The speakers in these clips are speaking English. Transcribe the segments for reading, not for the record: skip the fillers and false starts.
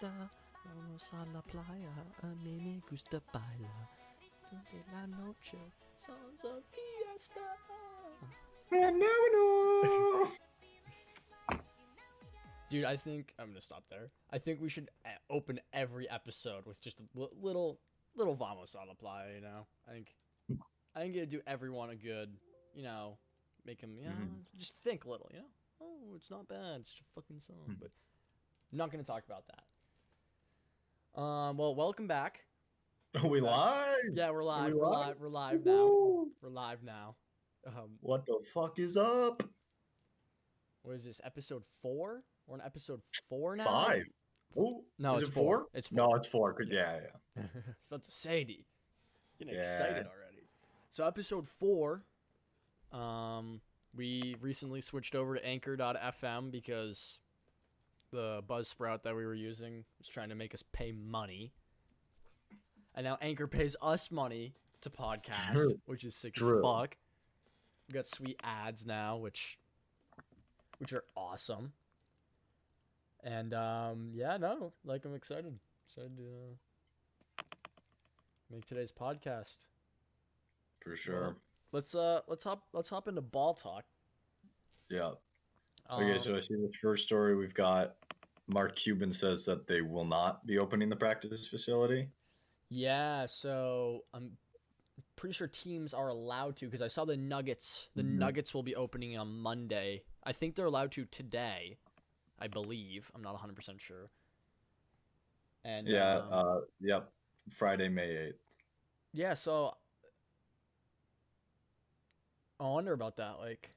fiesta. Vamos a la playa, a mí me gusta bailar. De la noche, sons of fiesta. Dude, I think I'm gonna stop there. I think we should open every episode with just a little vamos a la playa. You know, I think it'd do everyone a good. You know, make them just think a little. You know, oh, it's not bad. It's just a fucking song, but I'm not gonna talk about that. Well, welcome back. Are we live? Yeah, we're live. we We're live? live. We're live now. We're live now. What the fuck is up? What is this? Episode 4? We're on episode 4 now. 5. Oh, No, is it's it 4? It's 4. No, it's 4. Yeah. I was about to say, D. Getting excited already. So episode 4. We recently switched over to Anchor.fm because the Buzzsprout that we were using was trying to make us pay money. And now Anchor pays us money to podcast, which is sick as fuck. We got sweet ads now, which are awesome. And I'm excited to make today's podcast. For sure. Well, let's hop into ball talk. Yeah. Okay, so I see the first story we've got. Mark Cuban says that they will not be opening the practice facility. Yeah, so I'm pretty sure teams are allowed to, because I saw the Nuggets. The Nuggets will be opening on Monday. I think they're allowed to today, I believe. I'm not 100% sure. And yep, Friday, May 8th. Yeah, so I wonder about that. Like,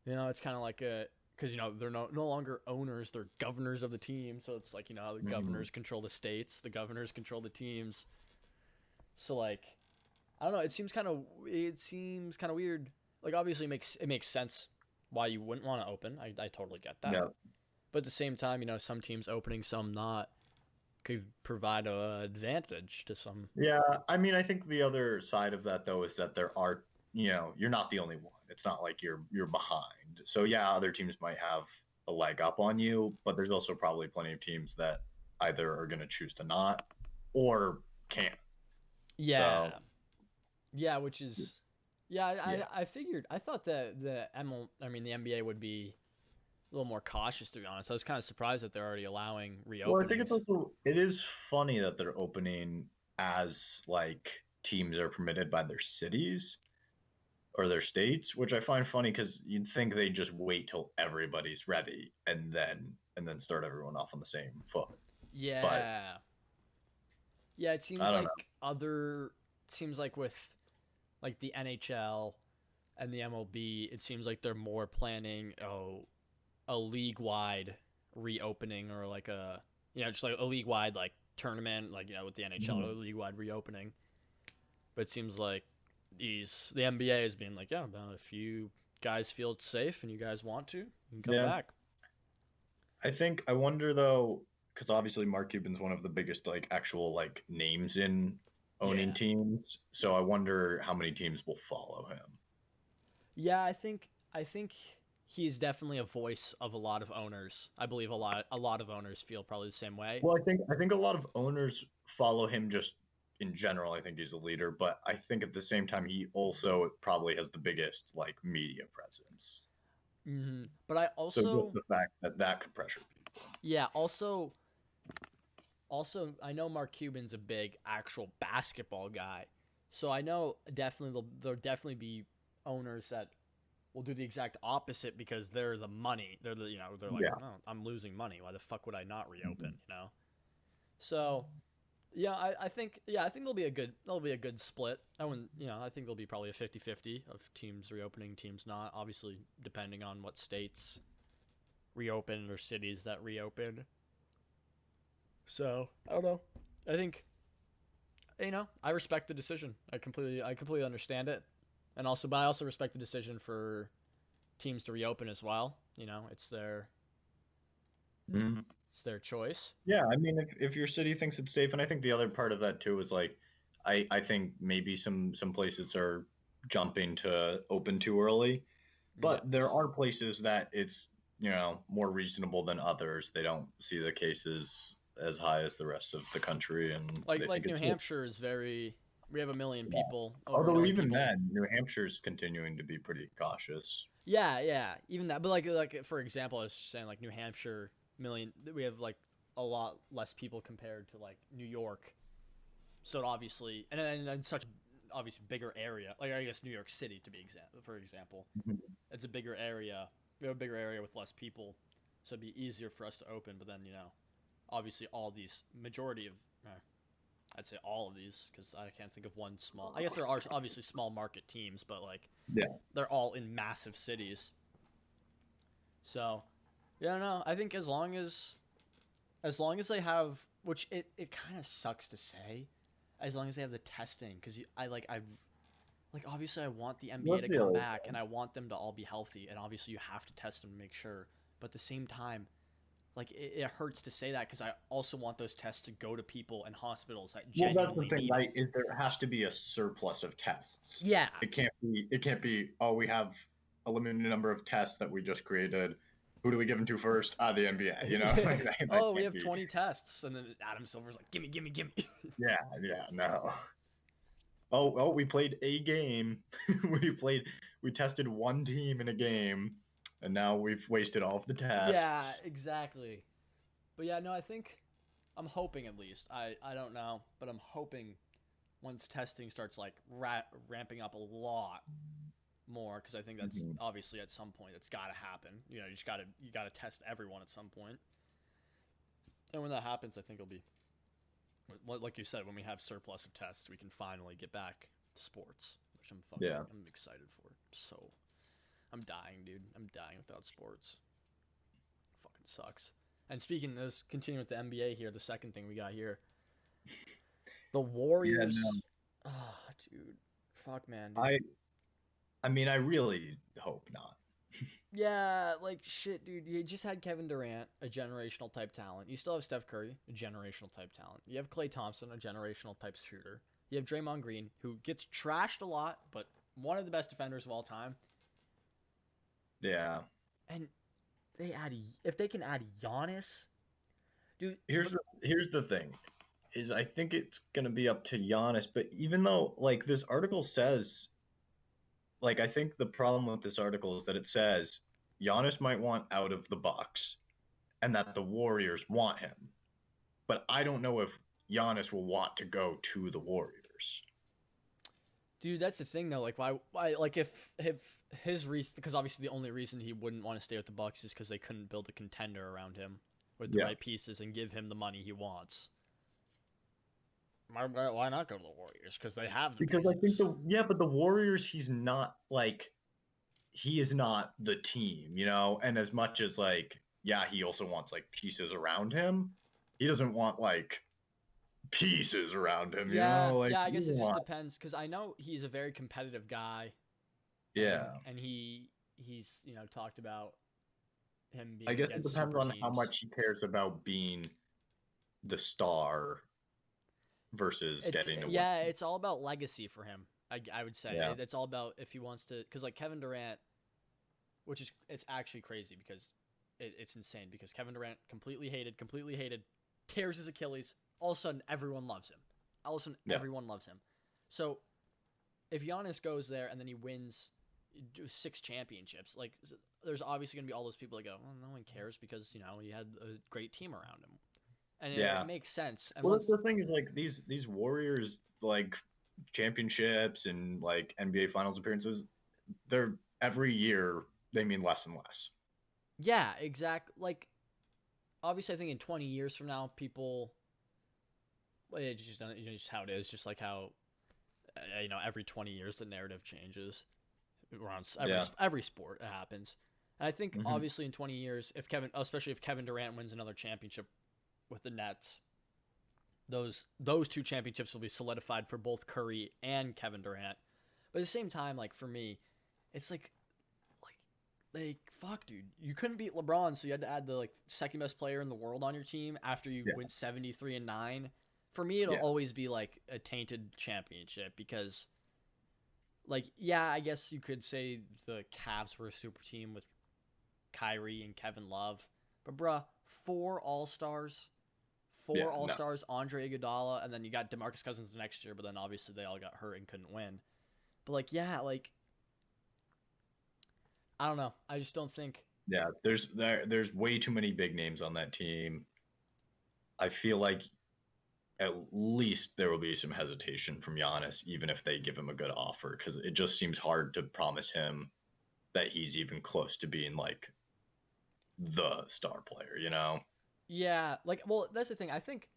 you know, it's kind of like because, you know, they're no longer owners, they're governors of the team. So it's like, you know, how the governors control the states, the governors control the teams. So, like, I don't know, it seems kind of weird. Like, obviously it makes sense why you wouldn't want to open. I totally get that. Yeah. But at the same time, you know, some teams opening, some not, could provide an advantage to some. Yeah, I mean, I think the other side of that, though, is that there are, you know, you're not the only one. It's not like you're behind. So, yeah, other teams might have a leg up on you, but there's also probably plenty of teams that either are going to choose to not or can't. Yeah. So, yeah, which is... Yeah, I figured... I thought that the NBA would be a little more cautious, to be honest. I was kind of surprised that they're already allowing reopenings. Well, I think it is funny that they're opening as, like, teams are permitted by their cities or their states, which I find funny because you'd think they just wait till everybody's ready and then start everyone off on the same foot. Yeah. But, yeah, it seems like with like the NHL and the MLB, it seems like they're more planning a league-wide reopening, or like just like a league-wide like tournament, like, you know, with the NHL, a league-wide reopening. But it seems like the NBA is being like, yeah, if you guys feel it's safe and you guys want to, you can come back. I wonder though, because obviously Mark Cuban's one of the biggest like actual like names in owning teams. So I wonder how many teams will follow him. Yeah, I think he's definitely a voice of a lot of owners. I believe a lot of owners feel probably the same way. Well, I think a lot of owners follow him just in general. I think he's a leader, but I think at the same time he also probably has the biggest like media presence. Mm-hmm. But I also just the fact that could pressure people. Yeah. Also, I know Mark Cuban's a big actual basketball guy, so I know there'll definitely be owners that will do the exact opposite because they're the money. They're like, oh, I'm losing money. Why the fuck would I not reopen? You know. So, yeah, I think there'll be a good split. I think there'll be probably a 50-50 of teams reopening, teams not. Obviously, depending on what states reopen or cities that reopen. So, I don't know. I think, you know, I respect the decision. I completely understand it. And also, but I also respect the decision for teams to reopen as well. You know, it's their choice. Yeah, I mean, if your city thinks it's safe, and I think the other part of that too is like, I think maybe some places are jumping to open too early, but there are places that it's, you know, more reasonable than others. They don't see the cases as high as the rest of the country, and they Like think New it's Hampshire is very. We have a million yeah. people, over a Although million even people. then, New Hampshire's continuing to be pretty cautious. Yeah, yeah. Even that, but like for example, I was just saying like New Hampshire million. We have like a lot less people compared to like New York. So it obviously, and such obviously bigger area. Like I guess New York City to be for example, Mhm. it's a bigger area. We have a bigger area with less people, so it'd be easier for us to open. But then obviously all these majority of, I'd say all of these because I can't think of one small. I guess there are obviously small market teams, but like Yeah. they're all in massive cities. So yeah, no, I think as long as they have, which it kind of sucks to say, as long as they have the testing, because I like obviously I want the NBA Let's to be come honest. back and I want them to all be healthy, and obviously you have to test them to make sure. But at the same time, like it hurts to say that because I also want those tests to go to people and hospitals that Well, that's the genuinely thing, need them. right? Is there has to be a surplus of tests. Yeah. It can't be. It can't be. Oh, we have a limited number of tests that we just created. Who do we give them to first? Ah, the NBA. You know, like that Oh, we can't have be. 20 tests, and then Adam Silver's like, gimme, gimme, gimme. Yeah, yeah, no. Oh, we played a game. we played. We tested one team in a game, and now we've wasted all of the Yeah, tests. exactly. But yeah, no, I think I'm hoping at least. I don't know, but I'm hoping once testing starts like ramping up a lot more, because I think that's Mhm. obviously at some point it's got to happen. You got to test everyone at some point, and when that happens, I think it'll be like you said. When we have surplus of tests, we can finally get back to sports, which Yeah. I'm excited for. So I'm dying, dude. I'm dying without sports. Fucking sucks. And speaking of this, continuing with the NBA here, the second thing we got here, the Yeah. No. Warriors. Oh, dude. Fuck, man, dude. I. I mean, I really hope not. Yeah, like shit, dude. You just had Kevin Durant, a generational type talent. You still have Steph Curry, a generational type talent. You have Klay Thompson, a generational type shooter. You have Draymond Green, who gets trashed a lot, but one of the best defenders of all time. Yeah. And if they can add Giannis, dude. Here's the thing. Is I think it's gonna be up to Giannis, but even though like this article says, like I think the problem with this article is that it says Giannis might want out of the Bucks and that the Warriors want him. But I don't know if Giannis will want to go to the Warriors. Dude, that's the thing though. Like, why? Like, if his reason, because obviously the only reason he wouldn't want to stay with the Bucks is because they couldn't build a contender around him with the Yeah. right pieces and give him the money he wants. Why not go to the Warriors? Because they have the Because I think pieces. but the Warriors, he's not like he is not the team, you know? And as much as like, yeah, he also wants like pieces around him, he doesn't want like pieces around him, you Yeah, know? Like yeah. I you guess it just want depends because I know he's a very competitive guy, and yeah. he's talked about him I being guess it against depends super on how teams. much he cares about being the star versus It's getting to win. yeah, it's all about legacy for him. I would say Yeah. it's all about if he wants to, because like Kevin Durant, which is it's actually crazy because it's insane because Kevin Durant completely hated, tears his Achilles. All of a sudden, everyone loves him. All of a sudden, Yeah. everyone loves him. So if Giannis goes there and then he wins 6 championships, like there's obviously gonna be all those people that go, well, no one cares because he had a great team around him, and it Yeah. makes sense. And Well, that's once, the thing is like these Warriors like championships and like NBA Finals appearances, they're every year they mean less and less. yeah, exact. Like obviously, I think in 20 years from now, people, well, it's just how it is. Just like how every 20 years the narrative changes around Yeah. every sport. It happens, and I think Hmm. obviously in 20 years, especially if Kevin Durant wins another championship with the Nets, those 2 championships will be solidified for both Curry and Kevin Durant. But at the same time, like for me, it's like fuck, dude, you couldn't beat LeBron, so you had to add the like second best player in the world on your team after you Yeah. went 73-9. For me, it'll Yeah. always be like a tainted championship because, like, yeah, I guess you could say the Cavs were a super team with Kyrie and Kevin Love, but bruh, 4 All Stars, four Yeah, All no. Stars, Andre Iguodala, and then you got DeMarcus Cousins the next year. But then obviously they all got hurt and couldn't win. But like, yeah, like I don't know. I just don't think. Yeah, there's way too many big names on that team. I feel like at least there will be some hesitation from Giannis, even if they give him a good offer, because it just seems hard to promise him that he's even close to being like the star player, you know? Yeah, like well, that's the thing. I think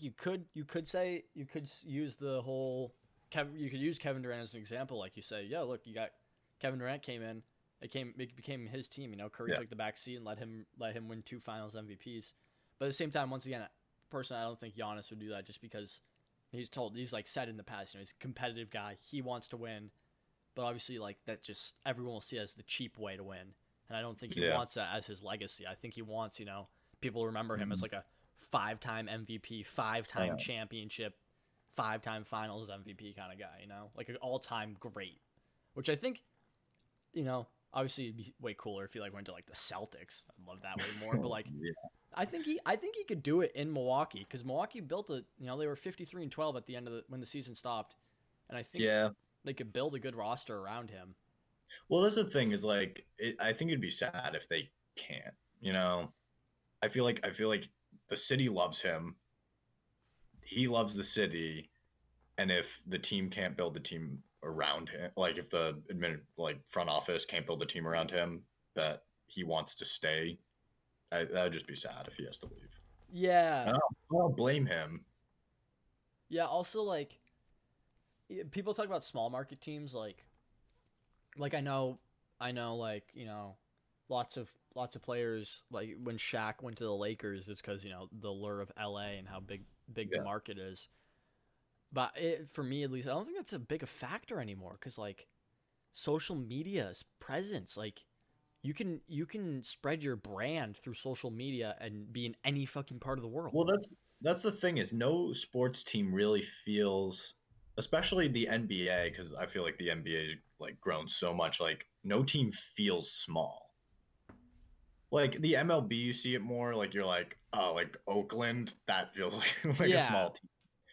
you could say you could use the whole Kevin. You could use Kevin Durant as an example. Like you say, yeah, look, you got Kevin Durant came in. It became his team. You know, Curry Yeah. took the back seat and let him win 2 Finals MVPs. But at the same time, once again, personally, I don't think Giannis would do that just because he's like said in the past. You know, he's a competitive guy. He wants to win, but obviously, like that just everyone will see it as the cheap way to win. And I don't think he Yeah. wants that as his legacy. I think he wants people to remember him as Mhm. like a 5-time MVP, five I time know. championship, 5-time Finals MVP kind of guy. Like an all time great. Which I think, obviously it'd be way cooler if he like went to like the Celtics. I'd love that way more. But like Yeah. I think he could do it in Milwaukee because Milwaukee built it. They were 53-12 at the end of when the season stopped, and I think Yeah. they could build a good roster around him. Well, that's the thing is like I think it'd be sad if they can't, you know. I feel like the city loves him. He loves the city, and if the team can't build the team around him, like if the front office can't build the team around him that he wants to stay, that would just be sad if he has to leave. Yeah, I don't blame him. yeah. Also, like people talk about small market teams, like I know, like lots of players like when Shaq went to the Lakers, it's because the lure of LA and how big the Yeah. market is. But for me at least, I don't think that's a big a factor anymore because like social media's presence, like you can spread your brand through social media and be in any fucking part of the world. Well, that's the thing is no sports team really feels, especially the NBA, because I feel like the NBA has like grown so much. Like no team feels small. Like the MLB, you see it more. Like you're like, oh, like Oakland, that feels like a Yeah, small team.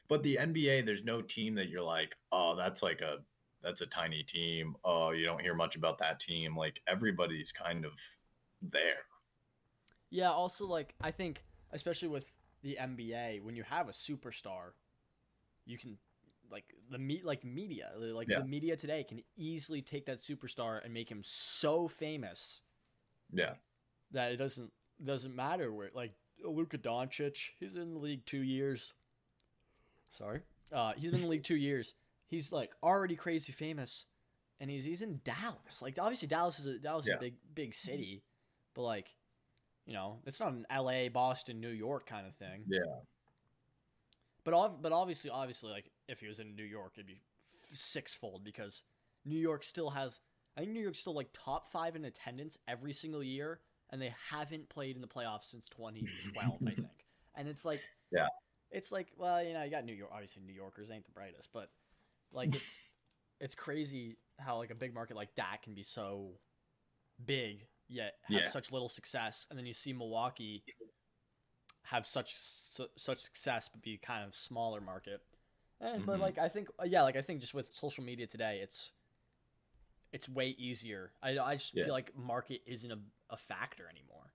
But the NBA, there's no team that you're like, oh, that's a tiny team. Oh, you don't hear much about that team. Like everybody's kind of there. yeah. Also, like I think especially with the NBA, when you have a superstar, you can like media, like Yeah, the media today can easily take that superstar and make him so famous yeah, that it doesn't matter where like Luka Doncic, he's in the league 2 years. Sorry, he's been in the league 2 years. He's like already crazy famous, and he's in Dallas. Like obviously Dallas is a yeah, big city, but like it's not an L.A., Boston, New York kind of thing. yeah, But obviously, like if he was in New York, it'd be sixfold because New York still has. I think New York's still like top five in attendance every single year, and they haven't played in the playoffs since 2012, I think. And yeah. it's like, well, you got New York. Obviously, New Yorkers ain't the brightest, but like it's crazy how like a big market like that can be so big yet have Yeah. such little success, and then you see Milwaukee have such success but be kind of smaller market. But Hmm. like I think yeah, like I think just with social media today, it's way easier. I just Yeah. feel like market isn't a factor anymore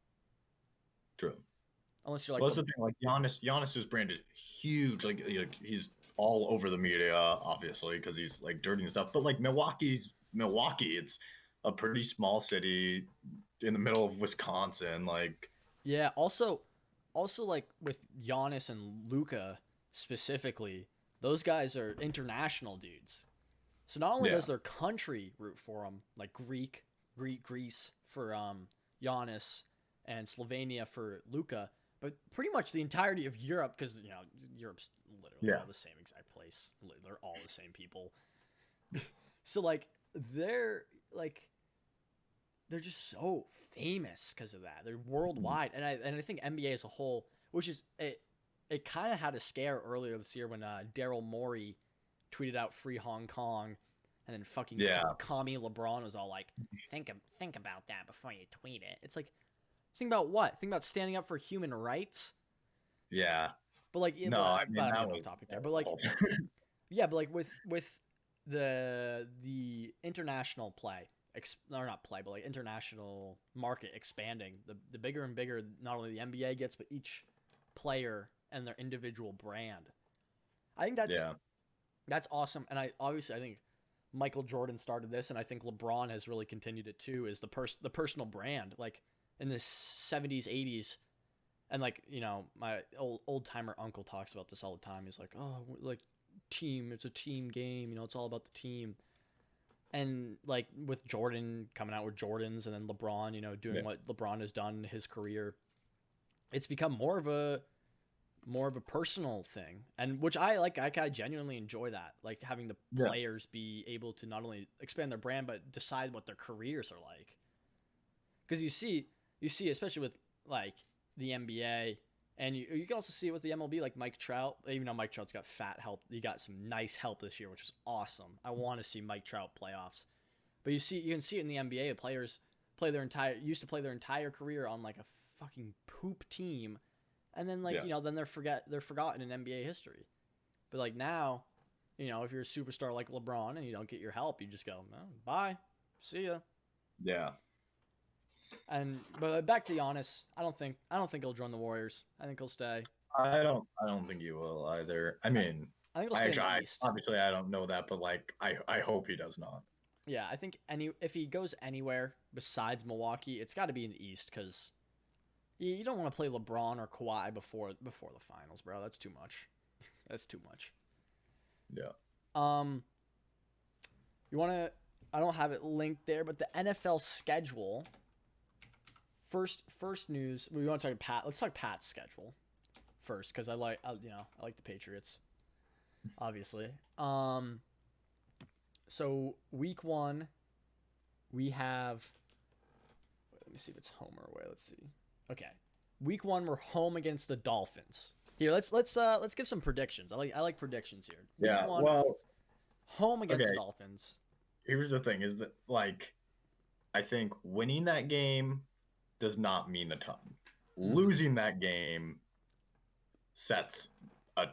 True. unless you're like Well, that's the thing. Like Giannis's brand is huge. Like he's all over the media, obviously, because he's like dirty and stuff. But like Milwaukee's Milwaukee. It's a pretty small city in the middle of Wisconsin. Like, yeah. Also like with Giannis and Luca specifically, those guys are international dudes. So not only yeah, does their country root for them, like Greece for Giannis, and Slovenia for Luca, but pretty much the entirety of Europe, because Europe's literally yeah, all the same exact place. They're all the same people. So like they're like they're just so famous because of that. They're mhm, worldwide, and I think NBA as a whole, which is it kind of had a scare earlier this year when Daryl Morey tweeted out "Free Hong Kong," and then fucking yeah, commie LeBron was all like, "Think about that before you tweet it." It's like, think about what? Think about standing up for human rights. Yeah. But like, yeah, No, I but mean I'm that getting off was topic there. But like, awful. yeah, but like with the international play, or not play, but like international market expanding, the bigger and bigger not only the NBA gets, but each player and their individual brand. I think Yeah. that's awesome, and I think Michael Jordan started this, and I think LeBron has really continued it too. Is the personal brand like in the '70s, '80s, and like my old timer uncle talks about this all the time. He's like, oh, like team, it's a team game. It's all about the team. And like with Jordan coming out with Jordans, and then LeBron, doing Yeah. what LeBron has done in his career, it's become more of a personal thing, and which I like. I genuinely enjoy that, like having the Yeah. players be able to not only expand their brand but decide what their careers are like. Because you see, especially with like the NBA, and you can also see it with the MLB, like Mike Trout. Even though Mike Trout's got fat help, he got some nice help this year, which is awesome. I want to see Mike Trout playoffs, but you can see it in the NBA. Players used to play their entire career on like a fucking poop team, and then like Yeah. then they're forgotten in NBA history. But like now, if you're a superstar like LeBron and you don't get your help, you just go, oh, bye, see ya. Yeah. And but back to Giannis, I don't think he'll join the Warriors. I think he'll stay. I don't think you will either. I I, mean, I think he'll I stay in actually the I East. obviously I don't know that, but like I hope he does not. Yeah, I think if he goes anywhere besides Milwaukee, it's got to be in the East because you don't want to play LeBron or Kawhi before the finals, bro. That's too much. That's too much. Yeah. Um, you want to? I don't have it linked there, but the NFL schedule. First news. We want to talk Pat. Let's talk Pat's schedule first because I like the Patriots, obviously. So week one, we have. Let me see if it's home or away. Let's see. Okay, week one we're home against the Dolphins. Here, let's give some predictions. I like predictions here. Week Yeah. one, Well, home against the okay. Dolphins. Here's the thing: is that like I think winning that game does not mean a ton. Mm-hmm. Losing that game sets a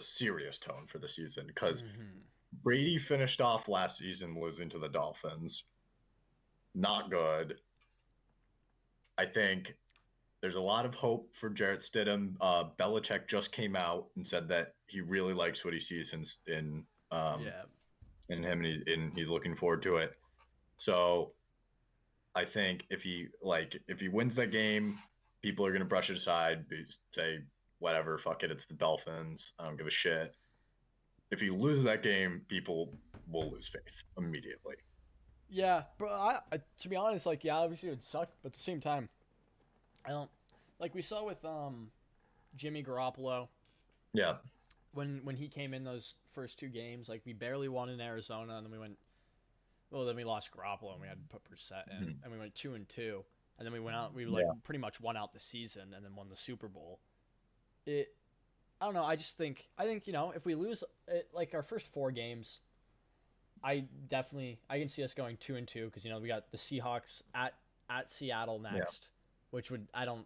serious tone for the season because Mm-hmm. Brady finished off last season losing to the Dolphins. Not good. I think there's a lot of hope for Jarrett Stidham. Belichick just came out and said that he really likes what he sees Yeah. in him, and he's looking forward to it. So I think if he wins that game, people are gonna brush it aside, say whatever, fuck it, it's the Dolphins. I don't give a shit. If he loses that game, people will lose faith immediately. Yeah, bro. To be honest, like, yeah, obviously it would suck, but at the same time, I don't like we saw with Jimmy Garoppolo Yeah, when he came in those first two games. Like, we barely won in Arizona, and then we went. Well, then we lost Garoppolo, and we had to put Brissett in, mhm. and we went 2-2, and then we went out. We like Yeah, pretty much won out the season, and then won the Super Bowl. It. I don't know. I think if we lose like our first four games, I can see us going 2-2 because we got the Seahawks at Seattle yeah, next, which would I don't.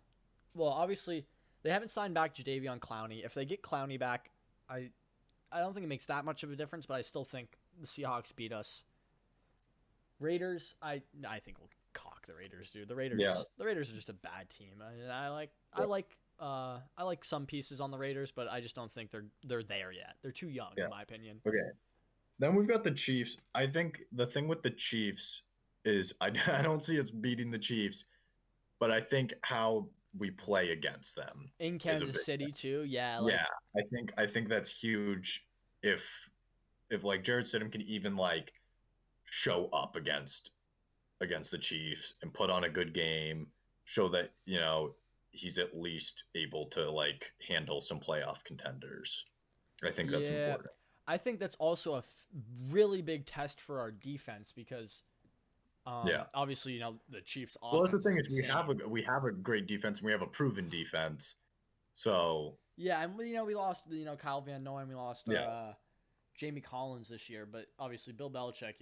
Well, obviously they haven't signed back Jadavion Clowney. If they get Clowney back, I I don't think it makes that much of a difference, but I still think the Seahawks beat us. Raiders, I think we'll cock the Raiders, dude. yeah, The Raiders are just a bad team. I like I yeah, like I like some pieces on the Raiders, but I just don't think they're there yet. They're too young, yeah. in my opinion. Okay. Then we've got the Chiefs. I think the thing with the Chiefs is I don't see us beating the Chiefs, but I think how we play against them In is a Kansas big City too, yeah. yeah. Like I think that's huge if like Jared Stidham can even like show up against the Chiefs and put on a good game, show that, he's at least able to like handle some playoff contenders. I think that's yeah, important. I think that's also a really big test for our defense because Yeah. obviously the Chiefs' Well, that's the offense is thing is insane. we have a great defense and we have a proven defense. So Yeah, and we lost Kyle Van Noy, we lost yeah, Jamie Collins this year, but obviously Bill Belichick,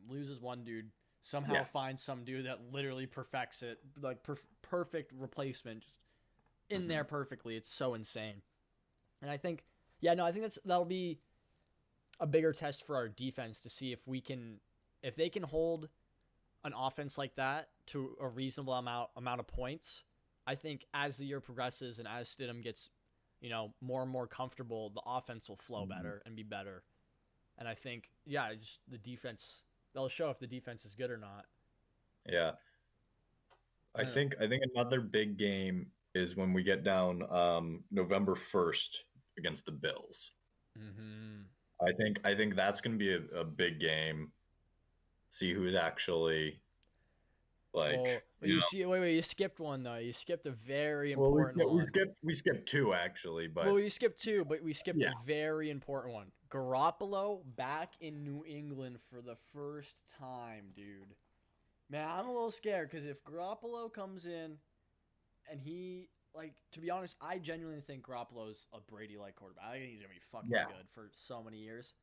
loses one dude, somehow yeah, finds some dude that literally perfects it, like perfect replacement, just in Hmm. there perfectly. It's so insane. And I think, yeah, no, I think that'll be a bigger test for our defense to see if they can hold an offense like that to a reasonable amount of points. I think as the year progresses and as Stidham gets, more and more comfortable, the offense will flow Hmm. better and be better. And I think, yeah, just the defense, they'll show if the defense is good or not. Yeah, Uh, I think another big game is when we get down November 1st against the Bills. mm-hmm. I think that's going to be a big game. See who's actually like Well, wait, you skipped one though. You skipped a very well important one. we skipped two actually, Well, but you skipped two, but we skipped a yeah, very important one. Garoppolo back in New England for the first time, dude. Man, I'm a little scared because if Garoppolo comes in and to be honest, I genuinely think Garoppolo's a Brady-like quarterback. I think he's gonna be fucking yeah, good for so many years.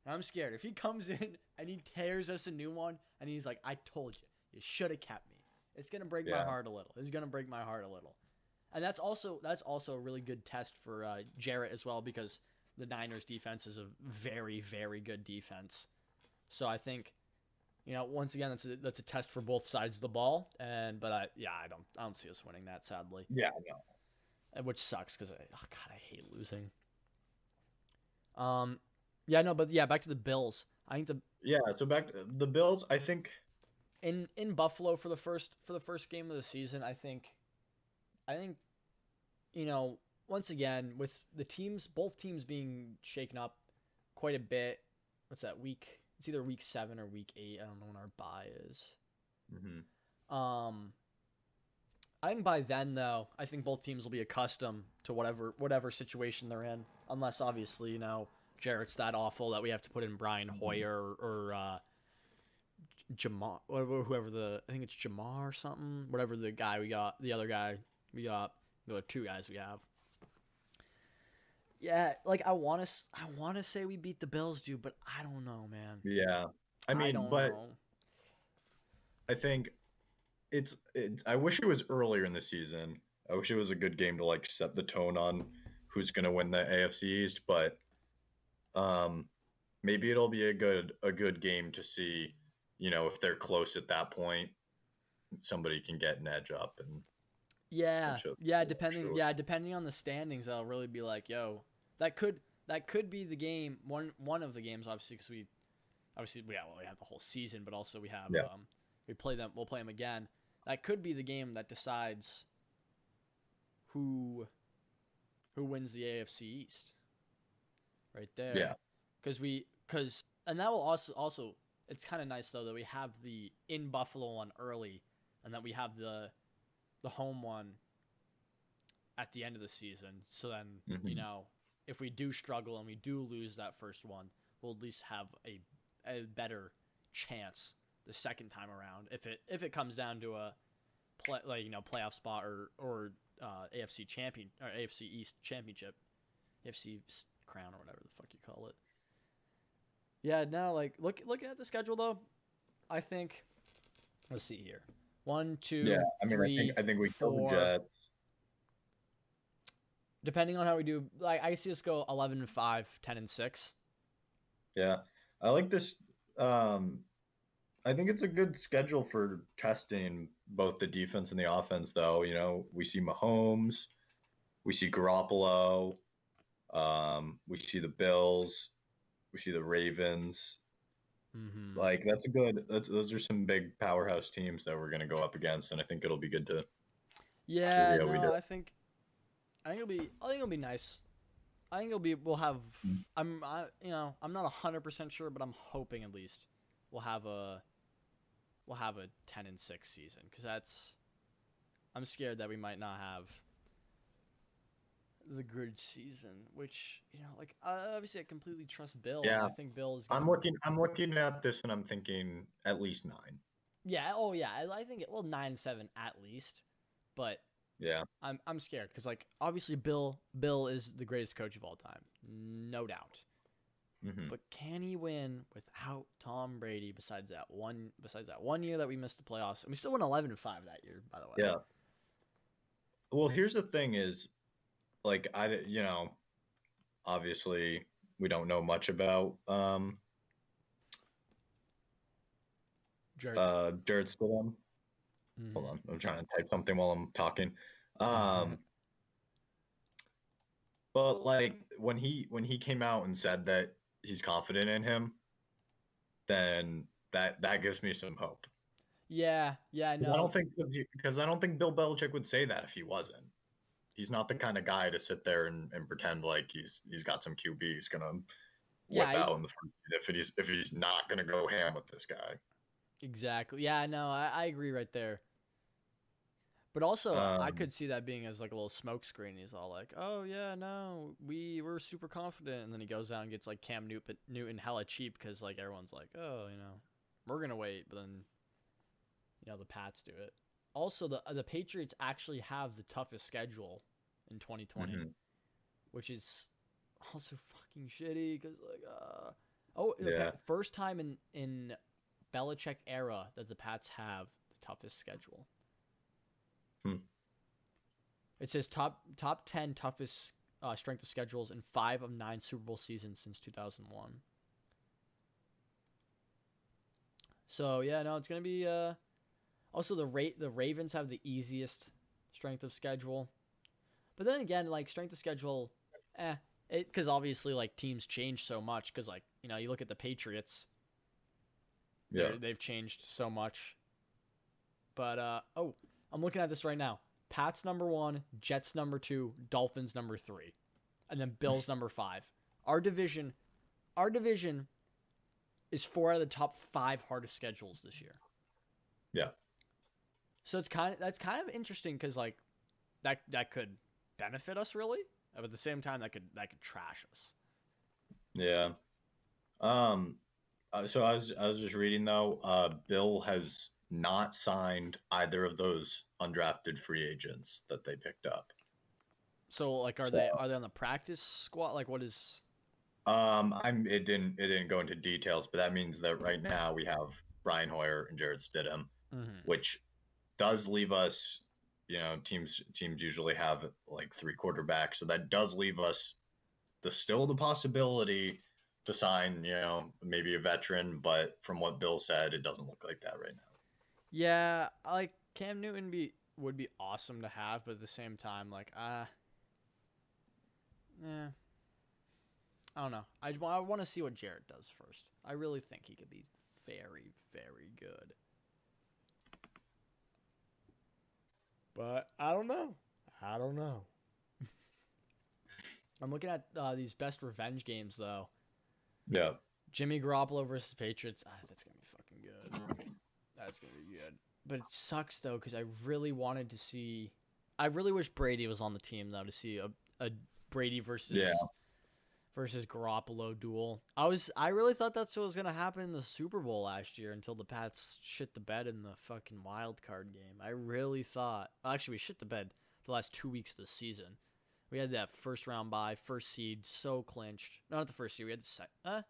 And I'm scared if he comes in and he tears us a new one and he's like, "I told you, you should have kept me." It's gonna break my yeah, heart a little. It's gonna break my heart a little. And that's also a really good test for Jarrett as well because the Niners defense is a very very good defense. So I think once again that's a test for both sides of the ball. I don't see us winning that sadly, yeah, no. which sucks because God I hate losing. Um, yeah no but yeah back to the Bills. I think Yeah, so back to the Bills, I think in Buffalo for the first game of the season I think you know, once again, with both teams being shaken up quite a bit. What's that week? It's either week 7 or week 8. I don't know when our bye is. mhm. Um, I think by then though, I think both teams will be accustomed to whatever situation they're in, unless obviously Jarrett's that awful that we have to put in Brian Mhm. Hoyer or Jamar, or whoever I think it's Jamar or something, whatever the other guy we got, the two guys we have. Yeah, like I want to say we beat the Bills, dude, but I don't know, man. Yeah. I I mean, don't but know. I think it's I wish it was earlier in the season. I wish it was a good game to like set the tone on who's going to win the AFC East, but um maybe it'll be a good game to see, if they're close at that point, somebody can get an edge up and Yeah, show yeah, the depending extra. yeah, depending on the standings, I'll really be like, yo, that could that could be the game, one of the games obviously cuz we have the whole season, but also we have Yeah. we'll play them again. That could be the game that decides who who wins the AFC East right there. Yeah. Cuz and that will also it's kind of nice though that we have the in Buffalo one early and that we have the home one at the end of the season. So then, Hmm. if we do struggle and we do lose that first one, we'll at least have a better chance the second time around. If it comes down to a playoff spot or AFC champion or AFC East championship, AFC crown or whatever the fuck you call it. Yeah, now looking at the schedule though, I think let's see here. One, Yeah. two, I mean, three, I think we kill the four. Jets. Depending on how we do, like I see us go 11-5, 10-6. Yeah. I like this. Um, I think it's a good schedule for testing both the defense and the offense, though. We see Mahomes, we see Garoppolo, we see the Bills, we see the Ravens. Mm-hmm. Like those are some big powerhouse teams that we're going to go up against, and I think it'll be good to Yeah, see how we no, do. I think it'll be nice. I think we'll have. I'm not 100% sure, but I'm hoping at least we'll have a we'll have a 10-6 season because I'm scared that we might not have the good season, which obviously I completely trust Bill, and Yeah, I think Bill is gonna. I'm looking at this and I'm thinking at least 9. Yeah, oh yeah, I think 9-7 at least, but Yeah. I'm scared because obviously Bill is the greatest coach of all time, no doubt. Hmm. But can he win without Tom Brady? Besides that one year that we missed the playoffs, and we still won 11-5 that year, by the way. Yeah. Well, here's the thing: is like obviously we don't know much about Jarrett's. Jared Stidham. Hold Mm-hmm. on, I'm trying to type something while I'm talking. Um, but like when he came out and said that he's confident in him, then that gives me some hope. Yeah, yeah, I 'Cause I know. don't think because I don't think Bill Belichick would say that if he wasn't. He's not the kind of guy to sit there and pretend like he's got some QB he's gonna Yeah, whip out in the front if he's not gonna go ham with this guy. exactly. Yeah, no, I agree right there. But also, I Um, could see that being as like a little smoke screen. He's all like, "Oh yeah, no, we're super confident," and then he goes out and gets like Newton hella cheap because like everyone's like, "Oh, we're gonna wait," but then the Pats do it. Also, the Patriots actually have the toughest schedule in 2020, mhm, which is also fucking shitty because oh, yeah. first time in Belichick era that the Pats have the toughest schedule. Hmm. It says top 10 toughest strength of schedules in 5 of 9 Super Bowl seasons since 2001. So yeah, no, it's gonna be also the Ravens have the easiest strength of schedule, but then again, like strength of schedule, eh, it because obviously like teams change so much because like you look at the Patriots, Yeah. they've changed so much. But oh, I'm looking at this right now. Pats number 1, Jets number 2, Dolphins number 3, and then Bills number 5. Our division, our division is 4 out of the top 5 hardest schedules this year. Yeah. So that's kind of interesting because like that could benefit us really, but at the same time that could trash us. Yeah. Um, so I was just reading though, Bill has not signed either of those undrafted free agents that they picked up. So like, are So they on the practice squad? Like, what is? it didn't go into details, but that means that right now we have Brian Hoyer and Jared Stidham, Mm-hmm. which does leave us, teams usually have like three quarterbacks, so that does leave us the possibility to sign, maybe a veteran, but from what Bill said, it doesn't look like that right now. Yeah, like Cam Newton would be awesome to have, but at the same time, like yeah, I don't know. I want to see what Jared does first. I really think he could be very very good, but I don't know. I don't know. I'm looking at these best revenge games though. Yeah. Jimmy Garoppolo versus Patriots. That's gonna be fucking good. That's gonna be good. But it sucks though because I really wanted to see. I really wish Brady was on the team though to see a Brady Yeah. versus Garoppolo duel. I really thought that's what was gonna happen in the Super Bowl last year until the Pats shit the bed in the fucking wild card game. I really thought. Actually, we shit the bed the last 2 weeks of the season. We had that first round bye, first seed, so clinched. No, not the first seed. We had the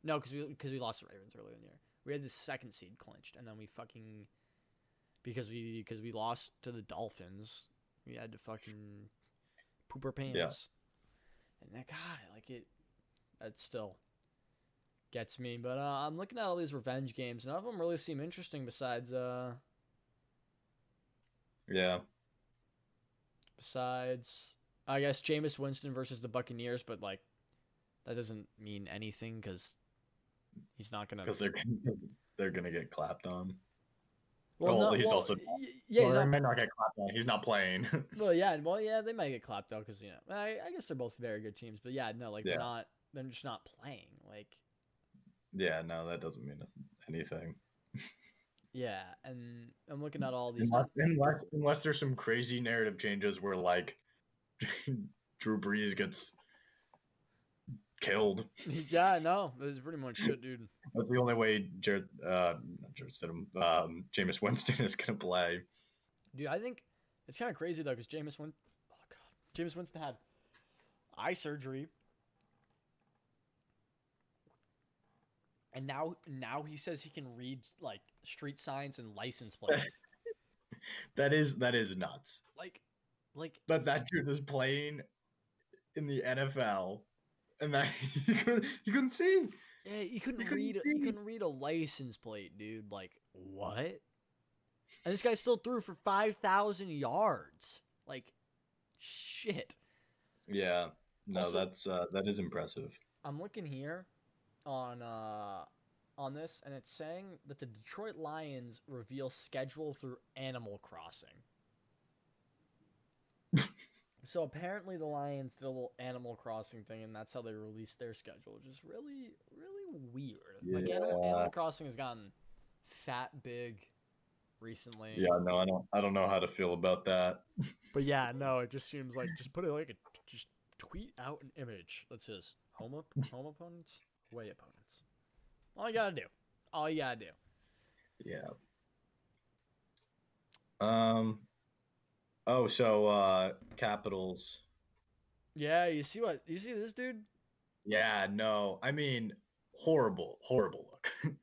no, because we lost the Ravens earlier in the year. We had the second seed clinched, and then we fucking because we lost to the Dolphins, we had to fucking poop our Yeah. pants. And that God, like that still gets me. But I'm looking at all these revenge games. None of them really seem interesting. Yeah. Besides, I guess Jameis Winston versus the Buccaneers, but like that doesn't mean anything because he's not gonna. Because they're gonna get clapped on. Well, Well, no, he's well, also, yeah, he's or he not. may not get clapped on. He's not playing. Well, yeah, they might get clapped though because I guess they're both very good teams, but yeah, no, like they're Yeah. not, they're just not playing. Like, Yeah. No, that doesn't mean anything. yeah, and I'm looking at all these. Unless there's some crazy narrative changes where like Drew Brees gets killed. Yeah, no, that's pretty much it, dude. That's the only way not Jared Stidham, Jameis Winston is gonna play. Dude, I think it's kind of crazy though because oh god, Jameis Winston had eye surgery, and now he says he can read like street signs and license plates. That is nuts. Like, Like, that dude was playing in the NFL, and that he couldn't see. yeah, He couldn't you see. couldn't read a license plate, dude. Like, what? And this guy still threw for 5,000 yards. Like, shit. Yeah, no, Also, that is impressive. I'm looking here on this, and it's saying that the Detroit Lions reveal schedule through Animal Crossing. So apparently the Lions did a little Animal Crossing thing, and that's how they released their schedule, which is really, really weird. Like Yeah, Animal Crossing has gotten fat big recently, yeah, no, I don't know how to feel about that. but yeah, no, it just seems like just put it like a just tweet out an image that says home opponents, away opponents. All you gotta do, all you gotta do. Yeah. Um. Oh, so Capitals. Yeah, you see this dude? Yeah, no, I mean, horrible, horrible look.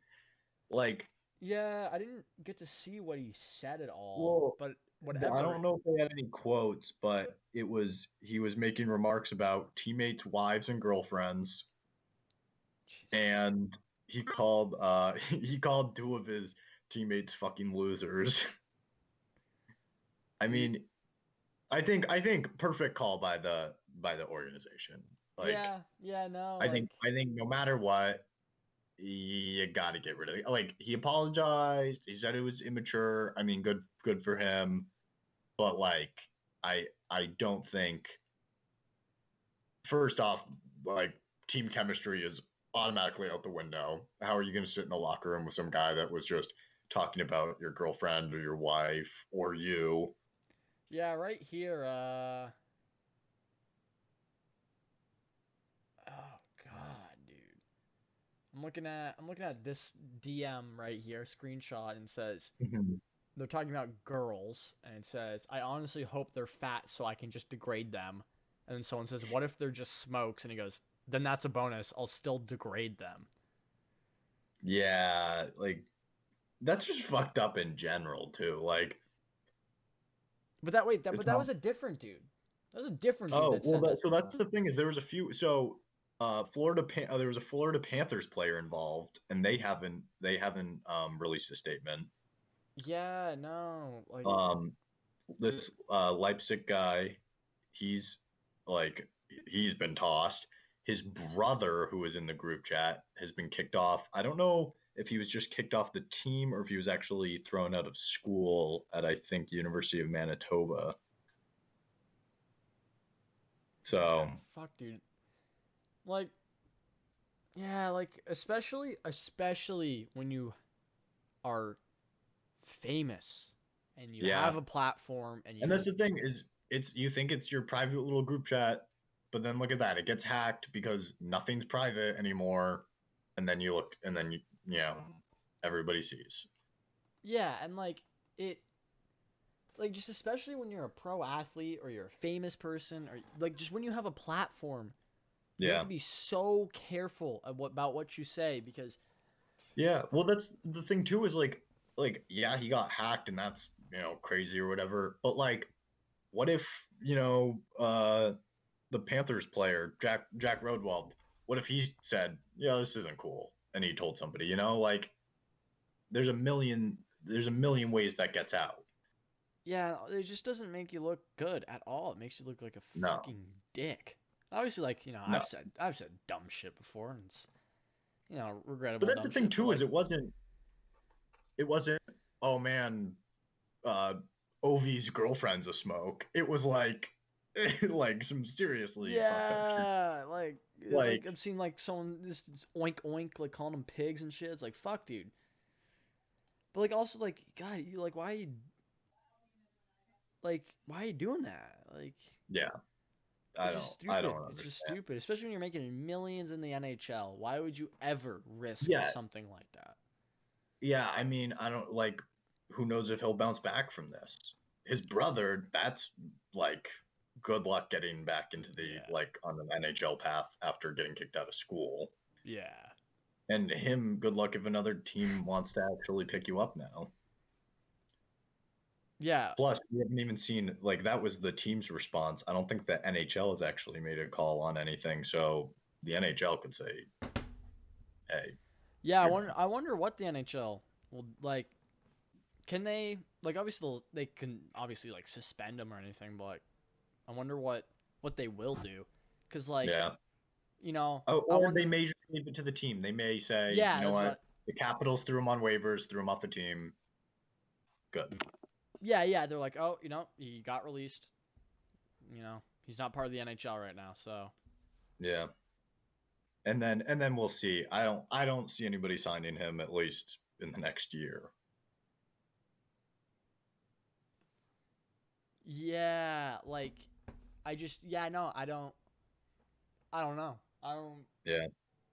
Like, Yeah, I didn't get to see what he said at all, well, but I whatever. don't know if they had any quotes, but he was making remarks about teammates' wives and girlfriends, Jesus. and he called two of his teammates fucking losers. I The mean, I think perfect call by the organization. Like, Yeah, yeah, no, like I think no matter what, you got to get rid of it. Like, he apologized. He said it was immature. I mean, good for him. But like, I don't think, first off, like, team chemistry is automatically out the window. How are you going to sit in a locker room with some guy that was just talking about your girlfriend or your wife or you? yeah, right here, oh god, dude. I'm looking at this DM right here, screenshot, and it says Mhm. they're talking about girls, and it says, I honestly hope they're fat so I can just degrade them. And then someone says, what if they're just smokes? And he goes, then that's a bonus. I'll still degrade them. Yeah, like, that's just fucked up in general too. Like, But that wait, it's but that not. was a different dude. That was a different dude Oh that well, said that. so that's the thing is there was a few. So there was a Florida Panthers player involved, and they haven't released a statement. Yeah, no, like Um, this Leipzig guy, he's like he's been tossed. His brother, who was in the group chat, has been kicked off. I don't know if he was just kicked off the team or if he was actually thrown out of school at, I think, University of Manitoba. yeah, So fuck, dude. Like, yeah, like especially when you are famous and you yeah, have a platform and and that's you the thing is it's you think it's your private little group chat, but then look at that, it gets hacked because nothing's private anymore, and then you look, and then you know everybody sees. yeah, and it like just especially when you're a pro athlete or you're a famous person or like just when you have a platform, you have Yeah. to be so careful about what you say because Yeah, well, that's the thing too is yeah, he got hacked and that's, crazy or whatever. But like, what if, the Panthers player, Jack Rodwell, what if he said, "Yeah, this isn't cool," and he told somebody, like there's a million ways that gets out. yeah, it just doesn't make you look good at all. It makes you look like a No, fucking dick. Obviously, like no. I've said dumb shit before, and it's But regrettable that's the dumb thing shit. But too is like, it wasn't, oh man, uh Ovi's girlfriend's a smoke. It was like like some seriously fucked up shit. yeah, Like, I've seen like someone this oink oink like calling them pigs and shit. It's like fuck, dude. But like also like God, you like why are you doing that? Like yeah, it's just I stupid. don't It's just understand. stupid, especially when you're making millions in the NHL. Why would you ever risk Yeah, something like that? yeah. I mean, I don't like. Who knows if he'll bounce back from this? His brother, that's like good luck getting back into the Yeah, like on an NHL path after getting kicked out of school. yeah. And him, good luck if another team wants to actually pick you up now. Yeah, Plus, we haven't even seen like that was the team's response. I don't think the NHL has actually made a call on anything. So the NHL could say, "Hey, yeah. I you're wonder. done." I wonder what the NHL will like. Can they like obviously they can obviously like suspend him or anything, but like, I wonder what they will do, because like Yeah. Oh, I or they wonder. may just leave it to the team. They may say, you Yeah, know that's what, what. the Capitals threw him on waivers, threw him off the team. Good. Yeah, yeah. They're like, oh, he got released. He's not part of the NHL right now, so Yeah. And then we'll see. I don't see anybody signing him at least in the next year. yeah. Like, yeah, no, I don't know. I don't Yeah.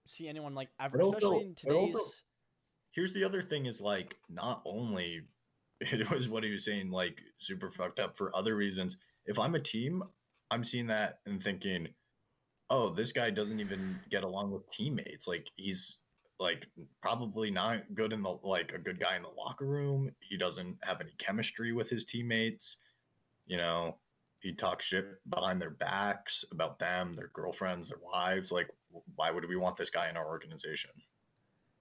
see anyone like ever, It especially also in it also today's. here's the other thing is like not only it was what he was saying like super fucked up for other reasons. If I'm a team, I'm seeing that and thinking, oh, this guy doesn't even get along with teammates. Like he's like probably not good in the like a good guy in the locker room. He doesn't have any chemistry with his teammates. You know, he talks shit behind their backs about them, their girlfriends, their wives. Like, why would we want this guy in our organization?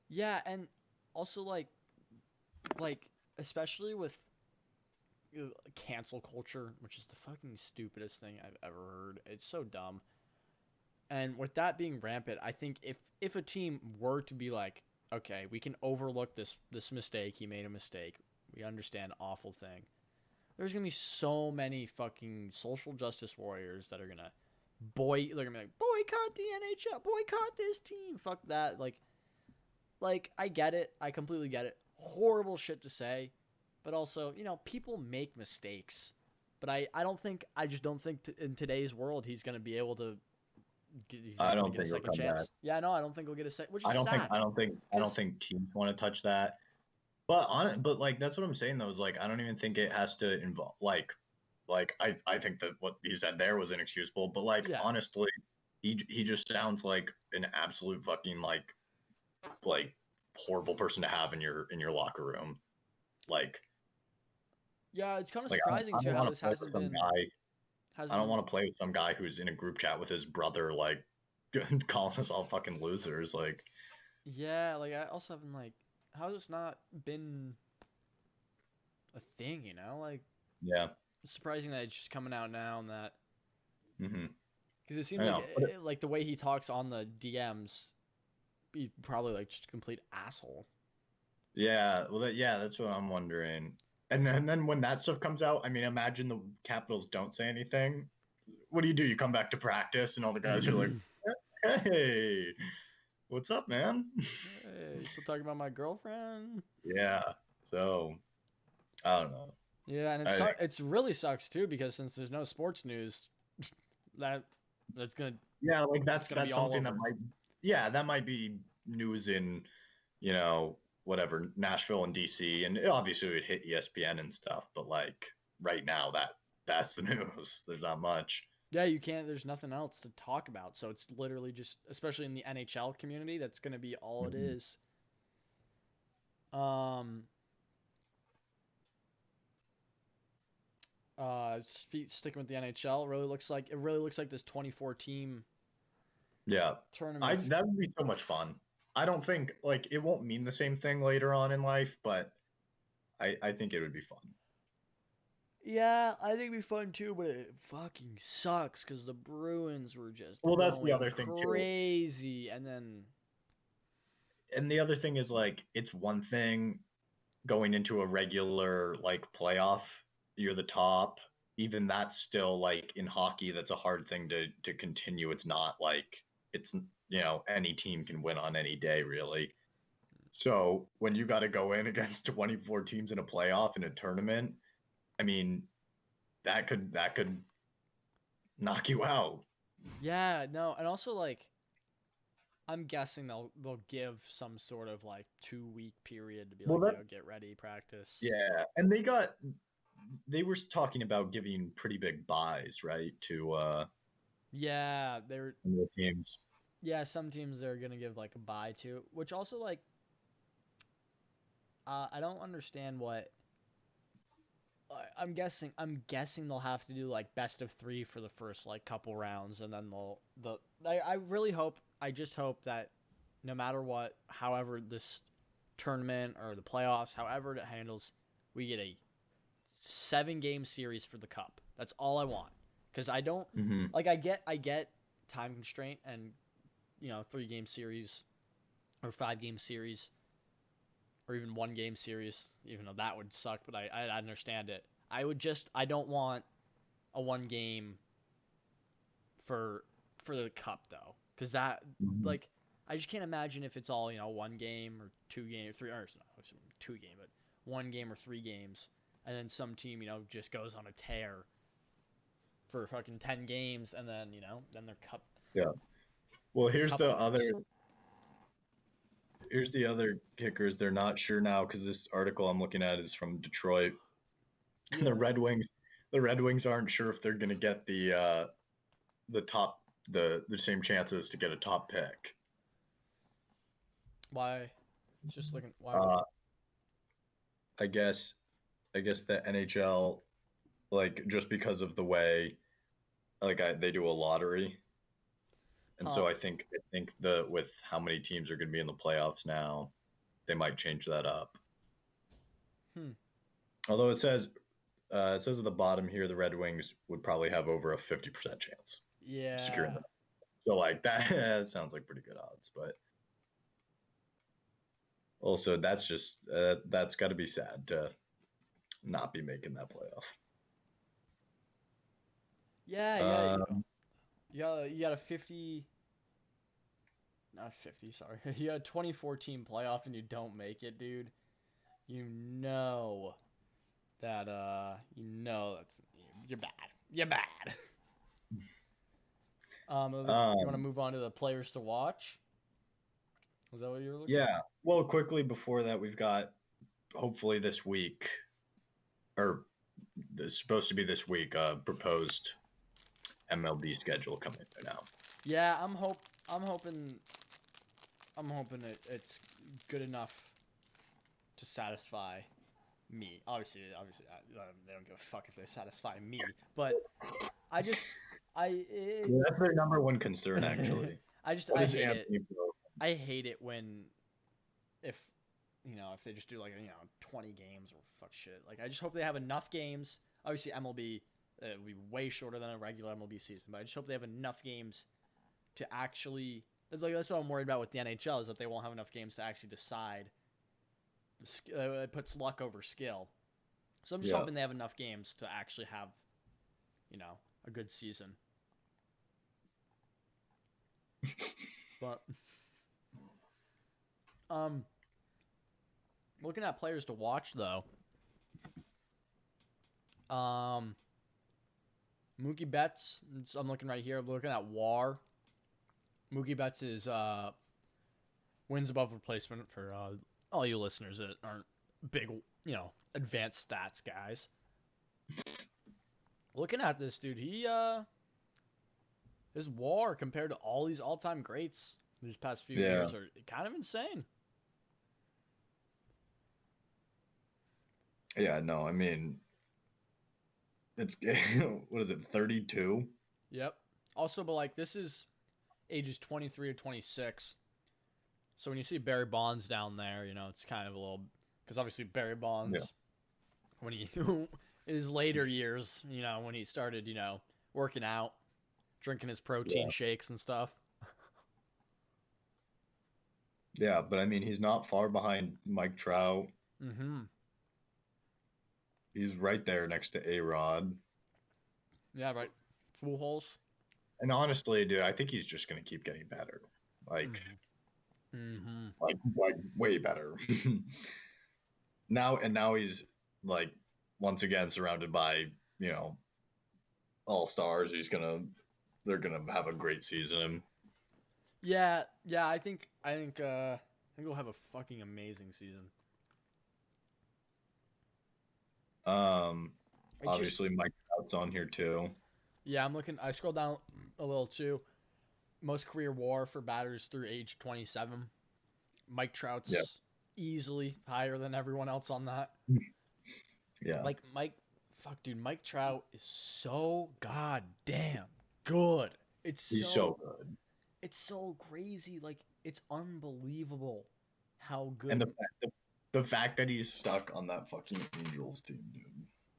Yeah, and also like especially with cancel culture, which is the fucking stupidest thing I've ever heard. It's so dumb. And with that being rampant, I think if a team were to be like, okay, we can overlook this mistake. He made a mistake. We understand awful thing. There's gonna be so many fucking social justice warriors that are gonna they're gonna be like boycott the NHL, boycott this team, fuck that. Like I get it, I completely get it. Horrible shit to say, but also people make mistakes. But I just don't think in today's world he's I gonna don't get a think he'll second come back. chance. Yeah, no, I don't think he'll get a second, which is I don't think sad I don't think I don't because think teams want to touch that. But like that's what I'm saying though is like I don't even think it has to involve like I think that what he said there was inexcusable. But like yeah, honestly, he just sounds like an absolute fucking like horrible person to have in your locker room. Like yeah, it's kind of like surprising I too don't how want to this play with some guy. I hasn't don't been. want to play with some guy who's in a group chat with his brother, like calling us all fucking losers. Like Yeah, like I also haven't like how has this not been a thing? Like yeah, it's surprising that it's just coming out now and that hmm because it I seems like know. But like the way he talks on the DMs, he probably like just a complete asshole. yeah, well, that's what I'm wondering. And then when that stuff comes out, I mean, imagine the Capitals don't say anything. What do? You come back to practice, and all the guys are like, "Hey, what's up, man?" Hey, still talking about my girlfriend? Yeah. So I don't know. Yeah, and I think it's really sucks too because since there's no sports news, that that's gonna yeah, like it's that's gonna be that's all something that over. might that might be news in whatever Nashville and DC, and it obviously would hit ESPN and stuff. But like right now, that's the news. There's not much. Yeah, you can't. There's nothing else to talk about, so it's literally just, especially in the NHL community, that's gonna be all it Mhm. is. Um, sticking with the NHL, it really looks like this 24 team Yeah, I tournament. that would be so much fun. I don't think like it won't mean the same thing later on in life, but I think it would be fun. Yeah, I think it'd be fun too, but it fucking sucks because the Bruins were just Well, that's the going other thing too. crazy, and then And the other thing is like it's one thing going into a regular like playoff, you're the top. Even that's still like in hockey, that's a hard thing to continue. It's not like it's any team can win on any day really. So when you got to go in against 24 teams in a playoff in a tournament, I mean that could knock you out. yeah, no, and also like I'm guessing they'll give some sort of like 2 week period to be Well, like, that yo, get ready, practice. yeah, and they were talking about giving pretty big buys, right, to Yeah, they're the teams. yeah, some teams they're gonna give like a bye to, which also like I don't understand what I'm guessing they'll have to do like best of 3 for the first like couple rounds, and then I really hope, I just hope that no matter what, however this tournament or the playoffs, however it handles, we get a 7-game series for the cup. That's all I want. Because I don't Hmm. like I get time constraint, and 3-game series or 5-game series or even 1-game series, even though that would suck, but I understand it. I don't want a 1 game for the cup though, because that, Hmm. like, I just can't imagine if it's all 1 game or 2 game or 3, or no, 2 game, but 1 game or 3 games, and then some team just goes on a tear for fucking 10 games, and then then their cup Yeah. Well, the cup winners. here's the other kicker is they're not sure now because this article I'm looking at is from Detroit. And Yeah. The Red Wings aren't sure if they're going to get the top the same chances to get a top pick. Why? It's just looking. Why would? Uh, I guess the NHL, like, just because of the way, they do a lottery, and Huh. so I think the with how many teams are going to be in the playoffs now, they might change that up. Hmm. Although it says at the bottom here the Red Wings would probably have over a 50% chance of securing Yeah. them. So like that, that sounds like pretty good odds, but also that's got to be sad to not be making that playoff. Yeah. Yeah. Um, You got a 50. Not 50. Sorry. You got a 2014 playoff and you don't make it, dude. You know that. That's you're bad. You're bad. You want to um, move on to the players to watch? Was that what you were looking? yeah. Well, quickly before that, we've got hopefully this week, or it's supposed to be this week, proposed MLB schedule coming right now. Yeah. I'm hoping. It's good enough to satisfy me. Obviously, they don't give a fuck if they satisfy me. But I just, I, it, Yeah, that's their number one concern, actually. What I is hate it. Anthony Bro? I hate it when, if, if they just do like 20 games or fuck shit. Like, I just hope they have enough games. Obviously, MLB will be way shorter than a regular MLB season, but I just hope they have enough games to actually. That's what I'm worried about with the NHL, is that they won't have enough games to actually decide. It puts luck over skill. So I'm just Yeah. hoping they have enough games to actually have, a good season. But um, looking at players to watch though, um, Mookie Betts. I'm looking right here. I'm looking at WAR. Mookie Betts is wins above replacement for all you listeners that aren't big, advanced stats guys. Looking at this dude, his WAR compared to all these all-time greats these past few Yeah. years are kind of insane. Yeah. No, I mean, it's what is it, 32? Yep. Also, but like this is ages 23 to 26. So when you see Barry Bonds down there, it's kind of a little, because obviously Barry Yeah. Bonds, when he in his later years, when he started, working out, drinking his protein Yeah. shakes and stuff. Yeah. But I mean, he's not far behind Mike Trout. Mm-hmm. He's right there next to A Rod. Yeah, right. Full holes. And honestly, dude, I think he's just going to keep getting better. Like, Mm-hmm. Mm-hmm. like way better. Now he's like once again surrounded by, you know, all stars. They're gonna have a great season. Yeah, yeah. I think we'll have a fucking amazing season. Um, It's just, Obviously Mike Trout's on here too. yeah. I'm looking. I scrolled down a little too. Most career WAR for batters through age 27. Mike Yeah, Trout's easily higher than everyone else on that. yeah, Like Mike, Fuck, dude, Mike Trout is so goddamn good. It's He's so so good. it's so crazy. Like it's unbelievable how And good. the fact that he's stuck on that fucking Angels team, dude.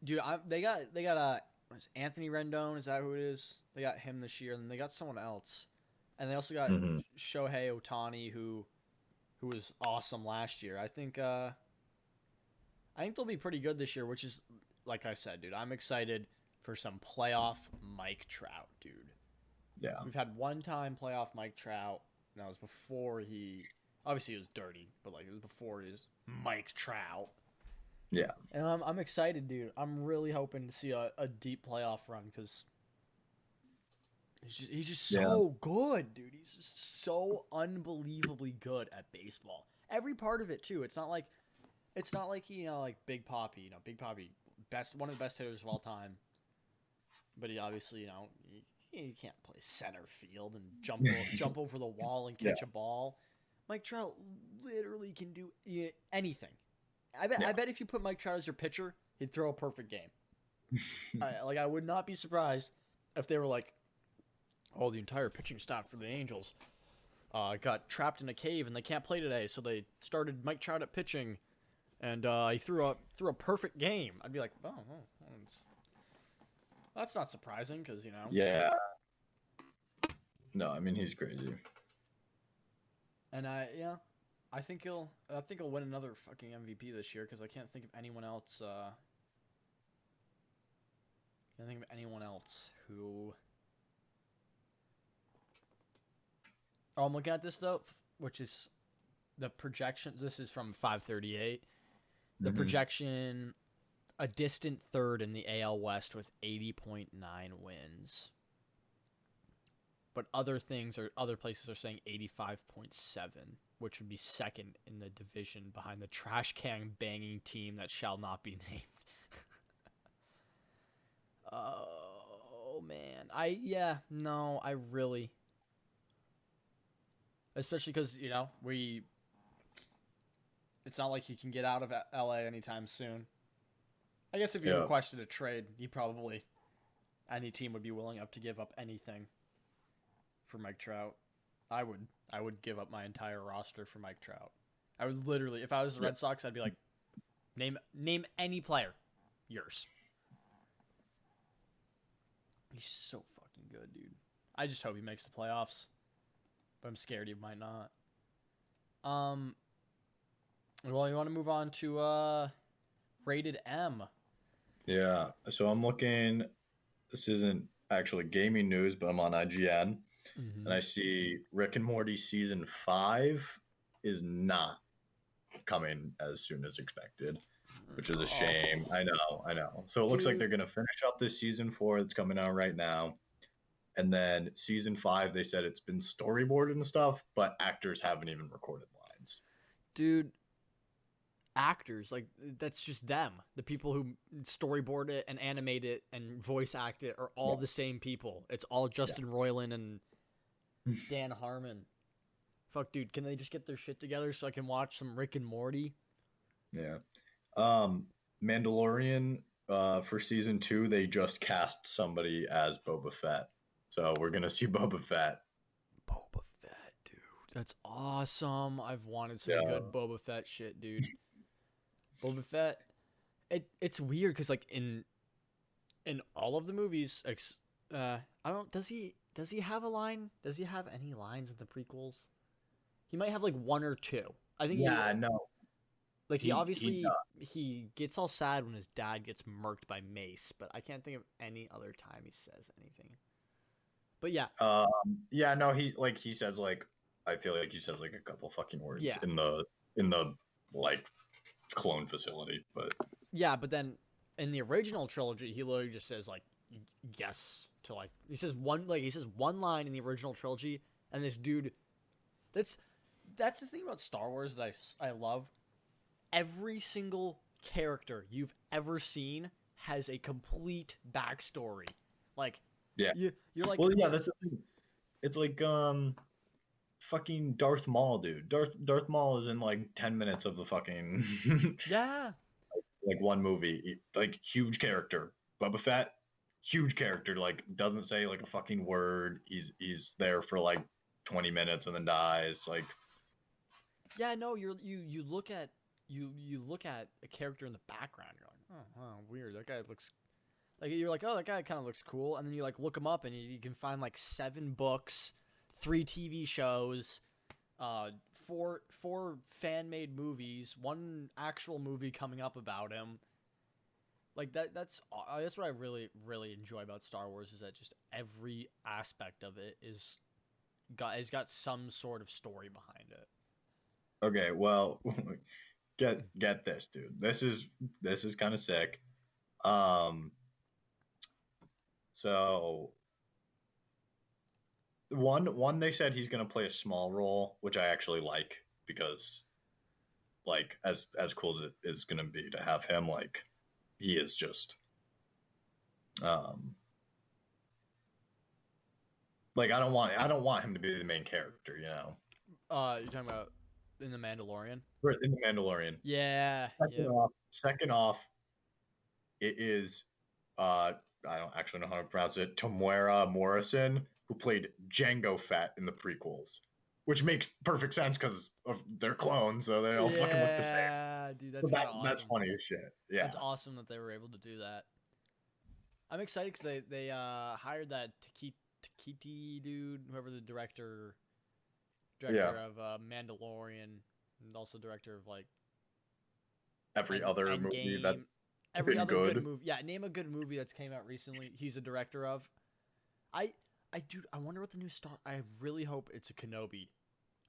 Dude, they got what is Anthony Rendon, is that who it is? They got him this year, and they got someone else. And they also got Hmm. Shohei Otani who was awesome last year. I think they'll be pretty good this year, which is like I said, dude. I'm excited for some playoff Mike Trout, dude. Yeah. We've had one time playoff Mike Trout. And that was before he obviously it was dirty, but like it was before his Mike Trout. Yeah. And I'm excited, dude. I'm really hoping to see a deep playoff run because he's just Yeah. so good, dude. He's just so unbelievably good at baseball. Every part of it too. It's not like he, like Big Poppy. Big Poppy, one of the best hitters of all time. But he obviously, he can't play center field and jump over the wall and Yeah. catch a ball. Mike Trout literally can do anything. I bet. Yeah. I bet if you put Mike Trout as your pitcher, he'd throw a perfect game. I would not be surprised if they were like, "Oh, the entire pitching staff for the Angels got trapped in a cave and they can't play today, so they started Mike Trout at pitching, and he threw a perfect game." I'd be like, "Oh, that's not surprising because Yeah. No, I mean he's crazy. And I think he'll win another fucking MVP this year because I can't think of anyone else. Can't think of anyone else who. Oh, I'm looking at this though, which is the projection. This is from 538. The Hmm. projection, a distant third in the AL West with 80.9 wins. But other places are saying 85.7, which would be second in the division behind the trash can banging team that shall not be named. Oh man, I really, especially because it's not like he can get out of LA anytime soon. I guess if you Yeah. requested a trade, any team would be willing up to give up anything for Mike Trout. I would give up my entire roster for Mike Trout. I would literally, if I was the Yeah. Red Sox, I'd be like, name any player, yours. He's so fucking good, dude. I just hope he makes the playoffs, but I'm scared he might not. Um, well, you want to move on to rated M? Yeah. So I'm looking. This isn't actually gaming news, but I'm on IGN, and Mm-hmm. I see Rick and Morty season 5 is not coming as soon as expected, which is a shame. Oh, I know. So it looks like dude, they're gonna finish up this season 4 that's coming out right now, and then season 5 they said it's been storyboarded and stuff, but actors haven't even recorded lines. dude, actors like that's just them. The people who storyboard it and animate it and voice act it are all Yeah, the same people. It's all yeah, Justin Roiland and Dan Harmon. Fuck, dude, can they just get their shit together so I can watch some Rick and Morty? yeah. Um, Mandalorian. For season 2, they just cast somebody as Boba Fett, so we're gonna see Boba Fett. Boba Fett, dude. That's awesome. I've wanted some Yeah, good Boba Fett shit, dude. Boba Fett. It's weird because like in all of the movies, I don't. Does he have a line? Does he have any lines in the prequels? He might have like one or two. I think he yeah, no, like he he obviously he gets all sad when his dad gets murked by Mace, but I can't think of any other time he says anything. But yeah, yeah, no, he says like I feel like he says like a couple fucking words yeah, in the like clone facility, but yeah. But then in the original trilogy, he literally just says like yes to like he says one line in the original trilogy, and this dude that's that's the thing about Star Wars that I love. Every single character you've ever seen has a complete backstory. Like yeah. you're like, Well, yeah, that's the thing. It's like fucking Darth Maul, dude. Darth Maul is in like 10 minutes of the fucking yeah, like one movie, like huge character. Boba Fett, huge character. Like doesn't say like a fucking word. He's there for like 20 minutes and then dies. Like Yeah, no, you look at you look at a character in the background. You're like, oh, weird. That guy looks like you're like, oh, that guy kind of looks cool. And then you like look him up, and you can find like 7 books, 3 TV shows, uh, four fan made movies, one actual movie coming up about him. Like that's what I really enjoy about Star Wars is that just every aspect of it has got some sort of story behind it. okay, well, get this, dude. This is kind of sick. Um, so one they said he's gonna play a small role, which I actually like because like as cool as it is gonna be to have him, like he is just um like I don't want him to be the main character, you know. You're talking about in the Mandalorian? In the Mandalorian. Yeah. Second Yep. off, second off, it is I don't actually know how to pronounce it. Tamara Morrison, who played Jango Fett in the prequels, which makes perfect sense because of their clones, so they all fucking look the same. Yeah, dude, So that's kind of that's awesome. funny as shit. Yeah, That's awesome that they were able to do that. I'm excited because they hired that Takiti dude, whoever the director yeah. of Mandalorian, and also director of like Every other movie that's Endgame, every been other good good. movie. Yeah, name a good movie that's came out recently. He's a director of. I dude, I wonder what the new Star. I really hope it's a Kenobi.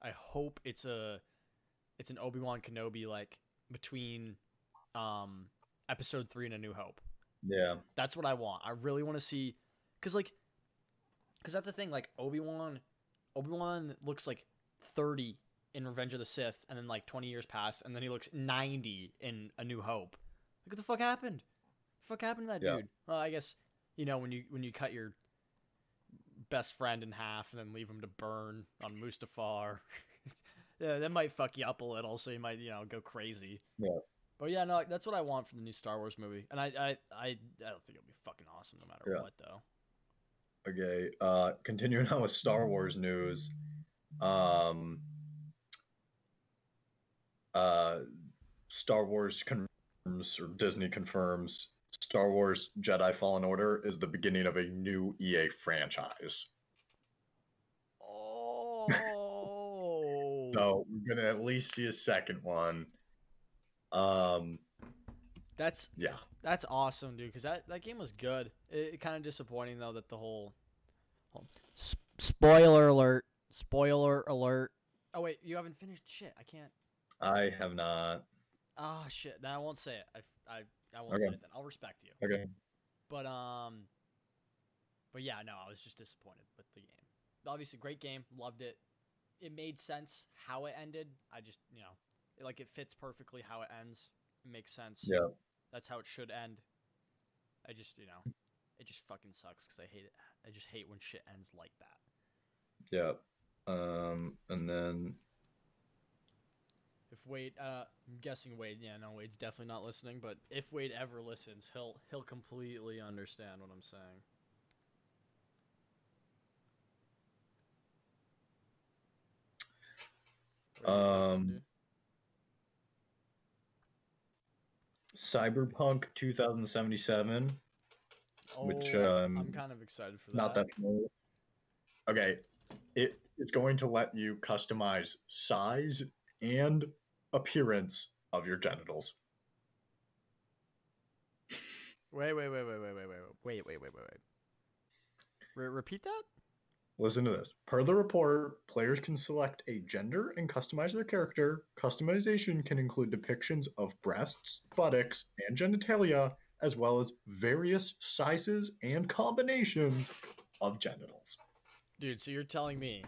I hope it's an Obi-Wan Kenobi like between um episode 3 and A New Hope. Yeah, That's what I want. I really want to see cuz like cuz that's the thing like Obi-Wan looks like 30 in Revenge of the Sith and then like 20 years pass and then he looks 90 in A New Hope. Like what the fuck happened? What the fuck happened to that yeah, dude? Well, I guess when you cut your best friend in half and then leave him to burn on Mustafar. Yeah, that might fuck you up a little, so you might go crazy. yeah. But yeah, no, that's what I want from the new Star Wars movie, and I don't think it'll be fucking awesome no matter Yeah. what though. Okay. Continuing on with Star Wars news. Um, uh, Star Wars confirms or Disney confirms Star Wars Jedi Fallen Order is the beginning of a new EA franchise. Oh, So we're gonna at least see a second one. Um, that's yeah, that's awesome, dude. Because that game was good. It kind of disappointing though that the whole spoiler alert, spoiler alert. Oh wait, you haven't finished shit. I can't. I have not. Ah, shit. Then I won't say it. I won't say Okay, it then. I'll respect you. okay, But yeah, no, I was just disappointed with the game. Obviously, great game. Loved it. It made sense how it ended. I just it fits perfectly how it ends. It makes sense. yeah, That's how it should end. I just it just fucking sucks because I hate it. I just hate when shit ends like that. yeah. And then If Wade, I'm guessing Wade. Yeah, no, Wade's definitely not listening. But if Wade ever listens, he'll completely understand what I'm saying. What are you gonna say, um, dude? Cyberpunk 2077, which Oh, I'm kind of excited for not that. that familiar. Okay, it is going to let you customize size and appearance of your genitals. Wait. Repeat that? Listen to this. Per the report, players can select a gender and customize their character. Customization can include depictions of breasts, buttocks, and genitalia, as well as various sizes and combinations of genitals. Dude, so you're telling me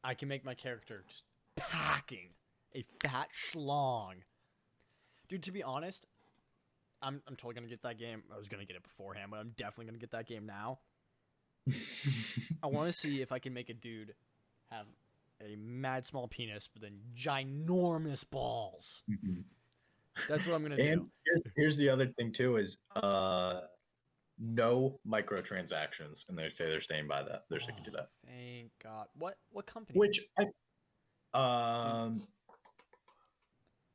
I can make my character just packing a fat schlong. Dude, to be honest, I'm totally gonna get that game. I was gonna get it beforehand, but I'm definitely gonna get that game now. I want to see if I can make a dude have a mad small penis, but then ginormous balls. That's what I'm gonna And do. here's the other thing too is no microtransactions, and they say they're staying by that. They're sticking Oh, to that. thank God. What company? Which Dude, um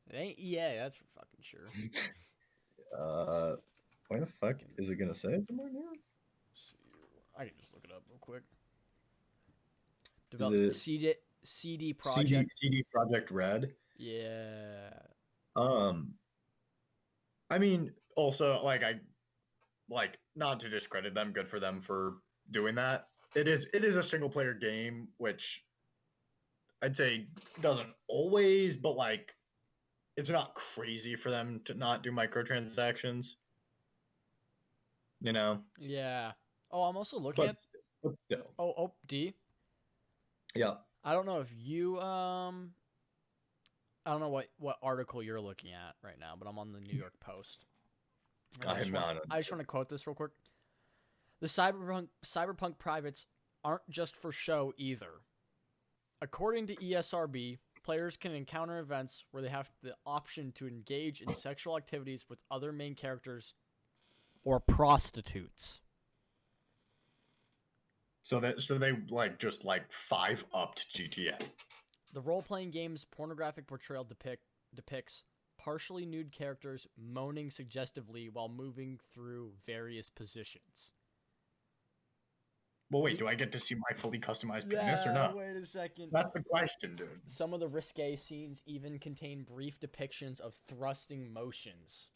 it ain't EA. That's for fucking sure. Let's uh see. why the I fuck can is it gonna say somewhere here? see. I can just look it up real quick. Is Develop it CD CD Project. CD Project Red? Yeah. Um, I mean, also like not to discredit them. Good for them for doing that. It is a single player game, which I'd say doesn't always, but like it's not crazy for them to not do microtransactions. You know, Yeah. Oh, I'm also looking but at. but still, Oh, D. yeah. I don't know if you I don't know what article you're looking at right now, but I'm on the New York Post, and I'm not. I just want to quote this real quick. The cyberpunk privates aren't just for show either. According to ESRB, players can encounter events where they have the option to engage in sexual activities with other main characters or prostitutes. So they like just like five upped GTA. The role-playing game's pornographic portrayal depicts partially nude characters moaning suggestively while moving through various positions. Well, wait, The, do I get to see my fully customized penis or yeah, not? wait a second. That's the question, dude. Some of the risque scenes even contain brief depictions of thrusting motions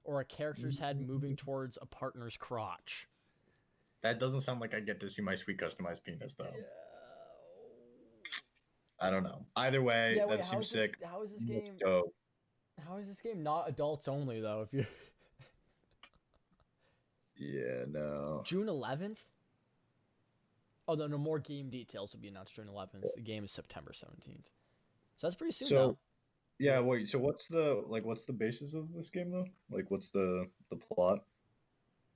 or a character's head moving towards a partner's crotch. That doesn't sound like I get to see my sweet customized penis, though. Yeah. I don't know. Either way, Yeah, wait, that seems sick. Let's go. how is this game not adults only though? If you Yeah, no. June 11th? Oh, no more game details will be announced June 11th. The game is September 17th. So that's pretty soon So now. yeah, wait. So what's the basis of this game though? Like, what's the plot?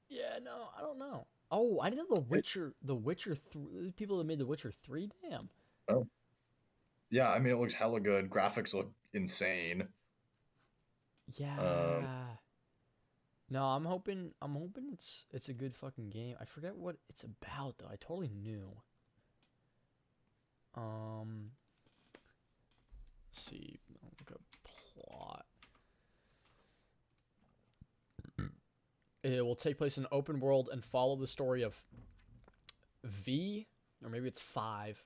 Yeah, no, I don't know. Oh, I know It, The Witcher 3, people that made The Witcher 3, damn. oh, yeah. I mean, it looks hella good. Graphics look insane. Um, Yeah. No, I'm hoping it's a good fucking game. I forget what it's about though. I totally knew. Um, let's see, look up plot. It will take place in an open world and follow the story of V, or maybe it's 5,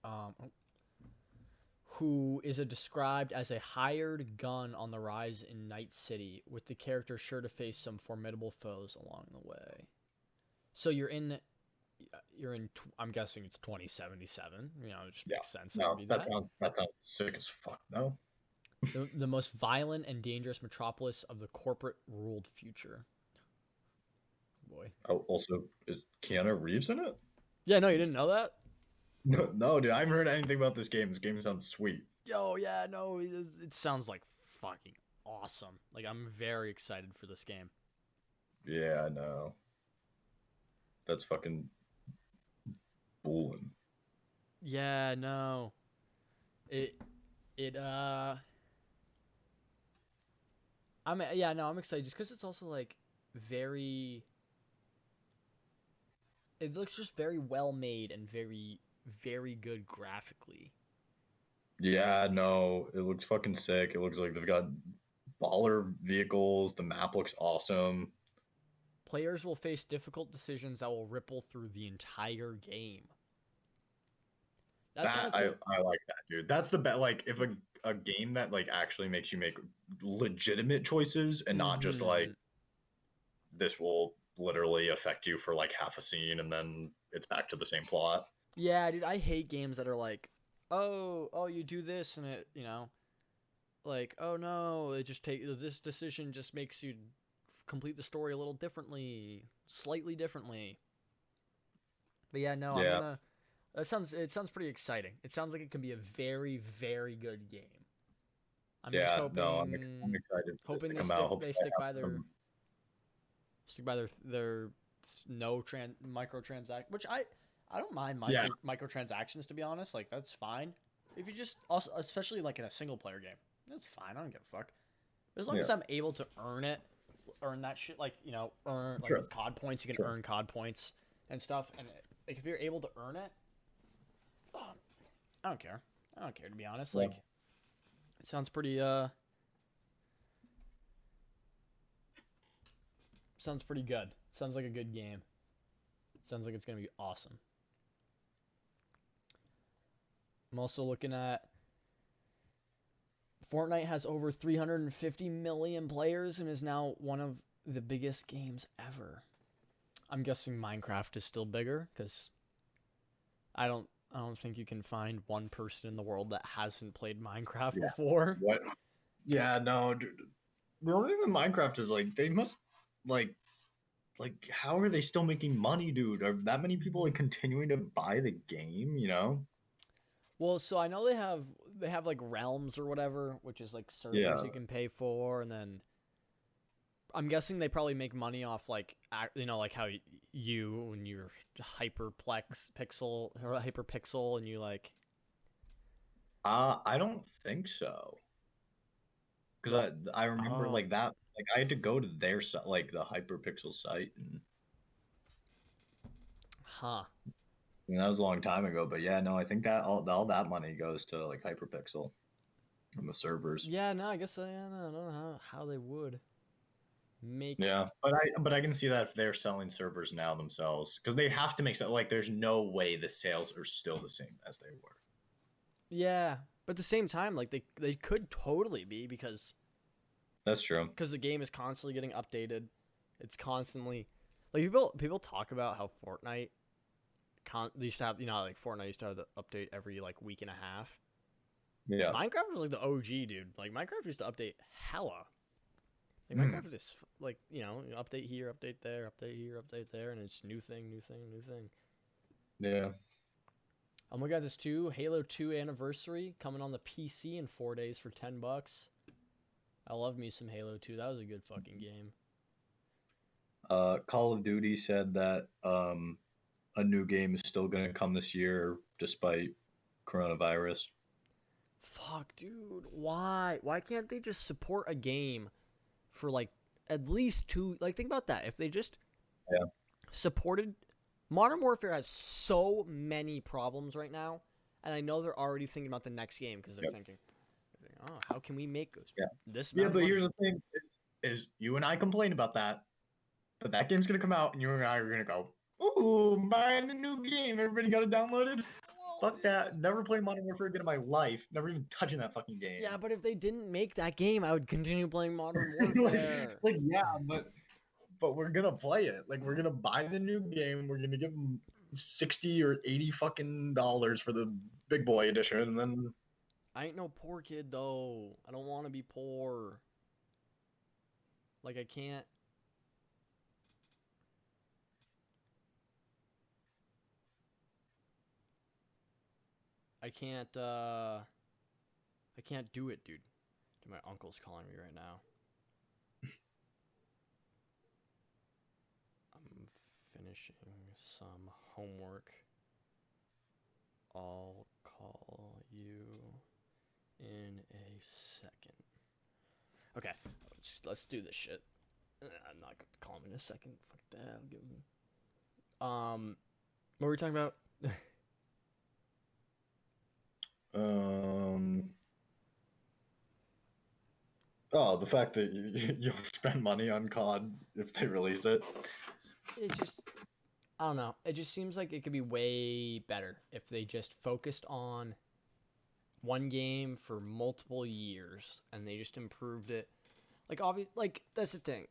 um, who is described as a hired gun on the rise in Night City, with the character sure to face some formidable foes along the way. So I'm guessing it's 2077. You know, it just yeah. makes sense that it would No, be that that. sounds sick as fuck. No. The most violent and dangerous metropolis of the corporate ruled future. Boy. Oh, also, is Keanu Reeves in it? Yeah, no, you didn't know that? No, no, dude. I haven't heard anything about this game. This game sounds sweet. Yo, yeah, no, it sounds like fucking awesome. Like, I'm very excited for this game. Yeah, no. That's fucking bulling. Yeah, no. It, it, yeah, no, I'm excited just because it's also, like, very, it looks just very well made and very, very good graphically. Yeah, no, it looks fucking sick. It looks like they've got baller vehicles. The map looks awesome. Players will face difficult decisions that will ripple through the entire game. That's kind That of cool. I like that, dude. That's the bet. Like if a game that like actually makes you make legitimate choices and not just like Mm-hmm. this will literally affect you for like half a scene and then it's back to the same plot. Yeah, dude, I hate games that are like, oh, you do this and it, like, oh no, it just take this decision just makes you complete the story a little differently, slightly differently. But yeah, no, I'm Yeah, gonna. It sounds pretty exciting. It sounds like it can be a very very good game. I'm just yeah. No, I'm excited for this hoping to come out. Hopefully, they I stick have by some. their no microtransact, which I don't mind Yeah, microtransactions, to be honest. Like, that's fine if you just, also especially like in a single player game. That's fine. I don't give a fuck. As long Yeah, as I'm able to earn that shit, like, earn, like, sure, it's COD points. You can sure. earn COD points and stuff. And like, if you're able to earn it, I don't care. I don't care, to be honest. Yeah. Like, it sounds pretty. Sounds pretty good. Sounds like a good game. Sounds like it's gonna be awesome. I'm also looking at Fortnite has over 350 million players and is now one of the biggest games ever. I'm guessing Minecraft is still bigger because I don't think you can find one person in the world that hasn't played Minecraft Yeah. before. What? Yeah, no, dude. The only thing with Minecraft is like they must like how are they still making money, dude? Are that many people like continuing to buy the game? You know? Well, so I know they have like realms or whatever, which is like servers Yeah. you can pay for, and then I'm guessing they probably make money off like like how you when you're hyperpixel and you like I don't think so. Because I remember oh like that like I had to go to their site, like the Hyperpixel site, and huh. that was a long time ago. But yeah, no, I think that all that money goes to like Hyperpixel and the servers. Yeah, no, I guess yeah, no, I don't know how they would make. Yeah, but I can see that if they're selling servers now themselves, because they have to make so like there's no way the sales are still the same as they were. Yeah, but at the same time, like they could totally be That's true. because the game is constantly getting updated. It's constantly like people talk about how Fortnite they used to have like Fortnite used to have the update every like week and a half. Yeah. Minecraft was like the OG, dude. Like Minecraft used to update hella. Like Hmm. Minecraft is like update here, update there, update here, update there, and it's new thing, new thing, new thing. Yeah. I'm looking at this too. Halo 2 anniversary coming on the PC in 4 days for $10. I love me some Halo 2. That was a good fucking game. Call of Duty said that a new game is still going to come this year despite coronavirus. Fuck, dude. Why? Why can't they just support a game for like at least two? Like, think about that. If they just Yeah. supported. Modern Warfare has so many problems right now, and I know they're already thinking about the next game because they're Yep. thinking, oh, how can we make Yeah. this Yeah, amount of but money? here's the thing: is you and I complain about that, but that game's going to come out, and you and I are going to go, "Ooh, I'm buying the new game! Everybody got it downloaded." Well, Fuck that! Never play Modern Warfare again in my life. Never even touching that fucking yeah, game. but if they didn't make that game, I would continue playing Modern like, Warfare. yeah, but we're gonna play it. Like we're gonna buy the new game. We're gonna give them 60 or 80 fucking dollars for the big boy edition, and then I ain't no poor kid though. I don't want to be poor. Like I can't. I can't. I can't do it, dude. Dude, my uncle's calling me right now. I'm finishing some homework. I'll call you in a second. Okay, let's do this shit. I'm not gonna call him in a second. Fuck that. I'll give him. What were we talking about? um, oh, the fact that you'll spend money on COD if they release it. It just, I don't know. It just seems like it could be way better if they just focused on one game for multiple years and they just improved it. Like that's the thing.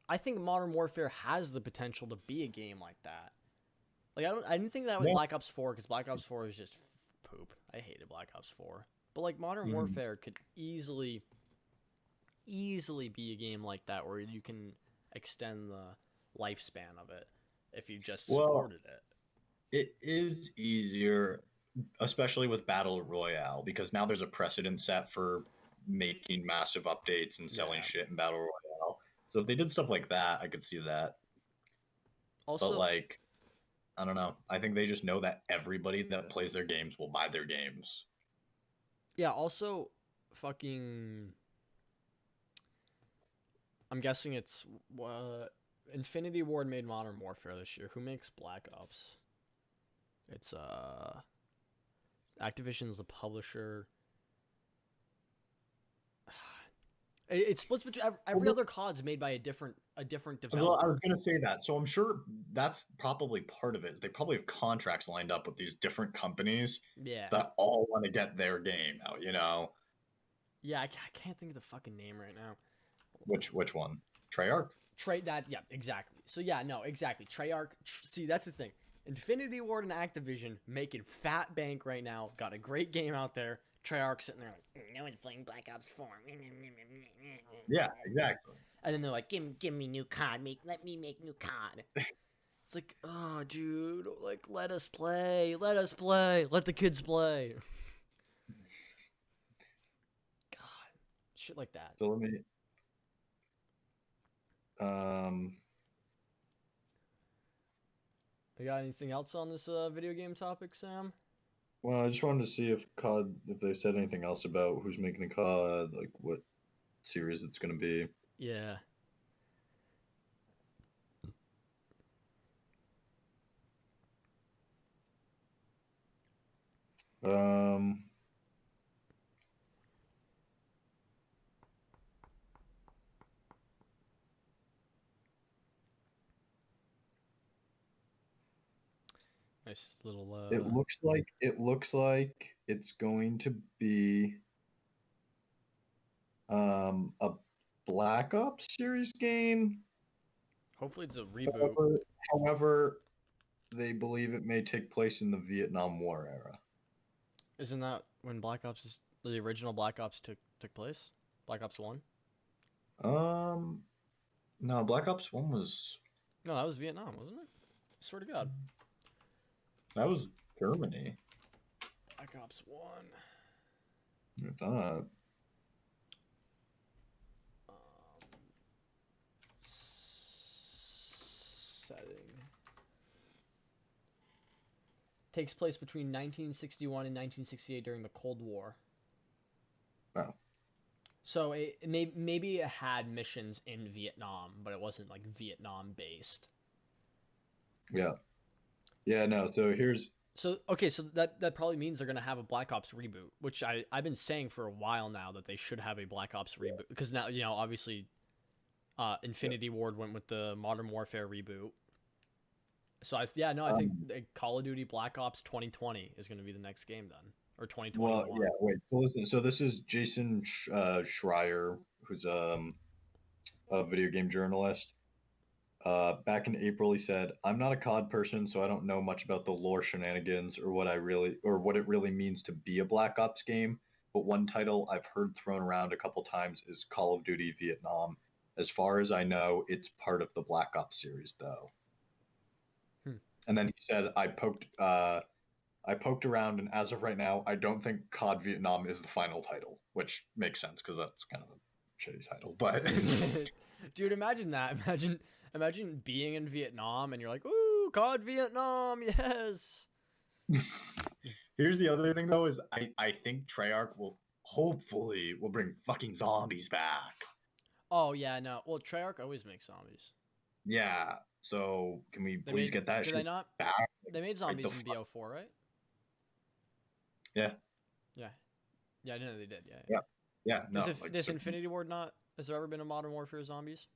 I think Modern Warfare has the potential to be a game like that. Like I didn't think that with Yeah. Black Ops 4 because Black Ops 4 is just poop. I hated Black Ops 4. But like Modern Mhm. Warfare could easily be a game like that where you can extend the lifespan of it if you just Well, supported it. it is easier, especially with Battle Royale, because now there's a precedent set for making massive updates and selling Yeah. shit in Battle Royale. So if they did stuff like that, I could see that. But Also, like, I don't know. I think they just know that everybody that plays their games will buy their games. yeah, also fucking. I'm guessing it's Infinity Ward made Modern Warfare this year. Who makes Black Ops? It's Activision's the publisher. It splits between every other COD's made by a different Well, I developer. was going to say that. So I'm sure that's probably part of it. They probably have contracts lined up with these different companies Yeah, that all want to get their game out, you know? yeah. I can't think of the fucking name right now. Which one? Treyarch? Trade that. Yeah, exactly. So yeah, no, exactly. Treyarch. See, that's the thing. Infinity Ward and Activision making fat bank right now. Got a great game out there. Treyarch sitting there like, no one's playing Black Ops 4. Yeah, exactly. And then they're like, give me new COD. Let me make new COD. It's like, oh, dude, like, let us play. Let the kids play. God, shit like that. So let me um You got anything else on this video game topic, Sam? well, I just wanted to see if they said anything else about who's making the COD, like what series it's going to be. Yeah. Um Nice little. it looks like it's going to be a Black Ops series game. Hopefully, it's a reboot. However, they believe it may take place in the Vietnam War era. Isn't that when the original Black Ops took place? Black Ops 1? Um, no, Black Ops 1 was No, that was Vietnam, wasn't it? I swear to God. that was Germany. Black Ops 1. I thought. Setting. Takes place between 1961 and 1968 during the Cold War. Oh. So maybe it had missions in Vietnam, but it wasn't like Vietnam based. Yeah. Yeah, no. So here's So okay, so that probably means they're gonna have a Black Ops reboot, which I've been saying for a while now that they should have a Black Ops reboot because now obviously, Infinity Ward went with the Modern Warfare reboot. So I think Call of Duty Black Ops 2020 is gonna be the next game then, or 2021. well, yeah, wait. So listen, so this is Jason Schreier, who's a video game journalist. Back in April, he said, "I'm not a COD person, so I don't know much about the lore shenanigans or what it really means to be a Black Ops game. But one title I've heard thrown around a couple times is Call of Duty Vietnam. As far as I know, it's part of the Black Ops series, though." Hmm. And then he said, I poked around, and as of right now, I don't think COD Vietnam is the final title," which makes sense because that's kind of a shitty title. But Dude, imagine that. Imagine being in Vietnam and you're like, "Ooh, COD Vietnam, yes." here's the other thing, though, is I think Treyarch will bring fucking zombies back. Oh yeah, no. Well, Treyarch always makes zombies. Yeah. So can we They please made get that Did they shit not? back? They made Right the zombies in BO4, right? Yeah. Yeah. Yeah, I know they did. Yeah, yeah. Yeah. Yeah. Does No. Like this Infinity Ward not? Has there ever been a Modern Warfare zombies?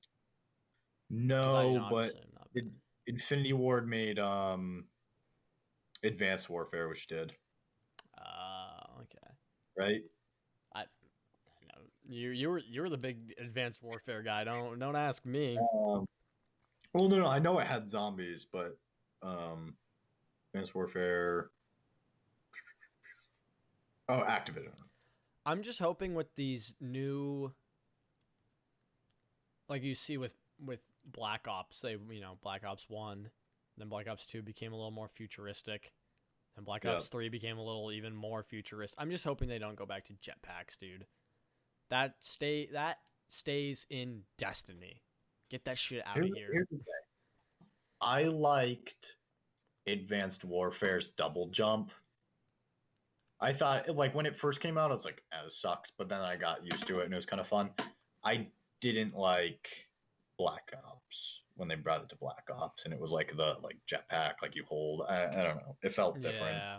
Because no, but obviously have not been. Infinity Ward made Advanced Warfare, which did Okay. right. I know you were the big Advanced Warfare guy. Don't ask me. Well, no, I know it had zombies, but Advanced Warfare. Oh, Activision. I'm just hoping with these new, like you see with Black Ops, Black Ops 1, then Black Ops 2 became a little more futuristic, and Black Ops 3 became a little even more futuristic. I'm just hoping they don't go back to jetpacks, dude. That stays in Destiny. Get that shit out of here. Here's the thing. I liked Advanced Warfare's double jump. I thought like when it first came out, I was like, this sucks. But then I got used to it and it was kind of fun. I didn't like Black Ops when they brought it to Black Ops and it was like the like jetpack like you hold. I don't know. It felt different. Yeah.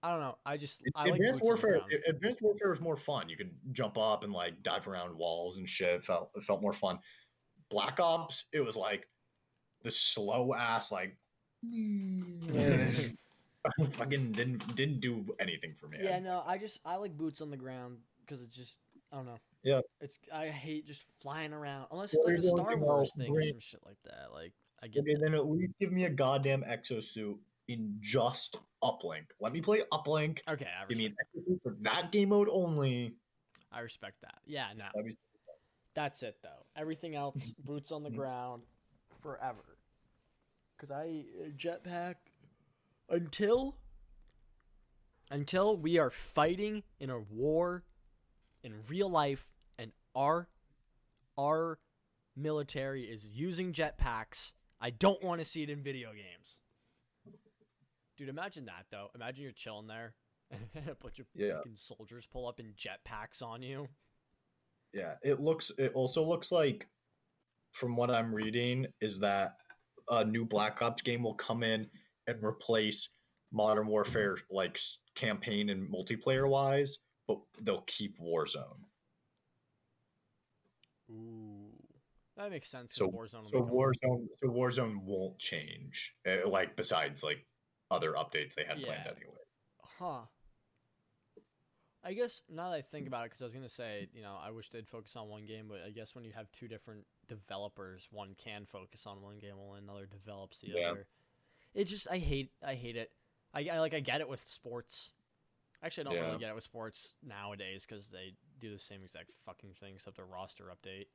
I don't know. I like boots on the ground. Advanced Warfare was more fun. You could jump up and like dive around walls and shit. It felt more fun. Black Ops, it was like the slow ass like fucking didn't do anything for me. Yeah, no, I like boots on the ground because it's just I don't know. Yeah. I hate just flying around unless it's Well, like you're a going Star to Wars go thing or some shit like that. Like I get Okay, that. then at least give me a goddamn exosuit in just uplink. Let me play uplink. Okay, I Give me an respect that. exosuit for that game mode only. I respect that. Yeah, no. That'd be- That's it though. Everything else, boots on the ground, forever. Cause I jetpack until we are fighting in a war in real life and our military is using jetpacks. I don't want to see it in video games. Dude, imagine that though. Imagine you're chilling there and a bunch of Yeah, fucking soldiers pull up in jetpacks on you. yeah. It also looks like, from what I'm reading, is that a new Black Ops game will come in and replace Modern Warfare like campaign and multiplayer wise, but they'll keep Warzone. Ooh. That makes sense because So Warzone will so become Warzone won't change. Like besides like other updates they had planned yeah. anyway. Huh. I guess now that I think about it, because I was gonna say, I wish they'd focus on one game, but I guess when you have two different developers, one can focus on one game while another develops the Yeah. other. It just I hate it. I get it with sports. Actually, I don't Yeah. really get it with sports nowadays because they do the same exact fucking thing except a roster update.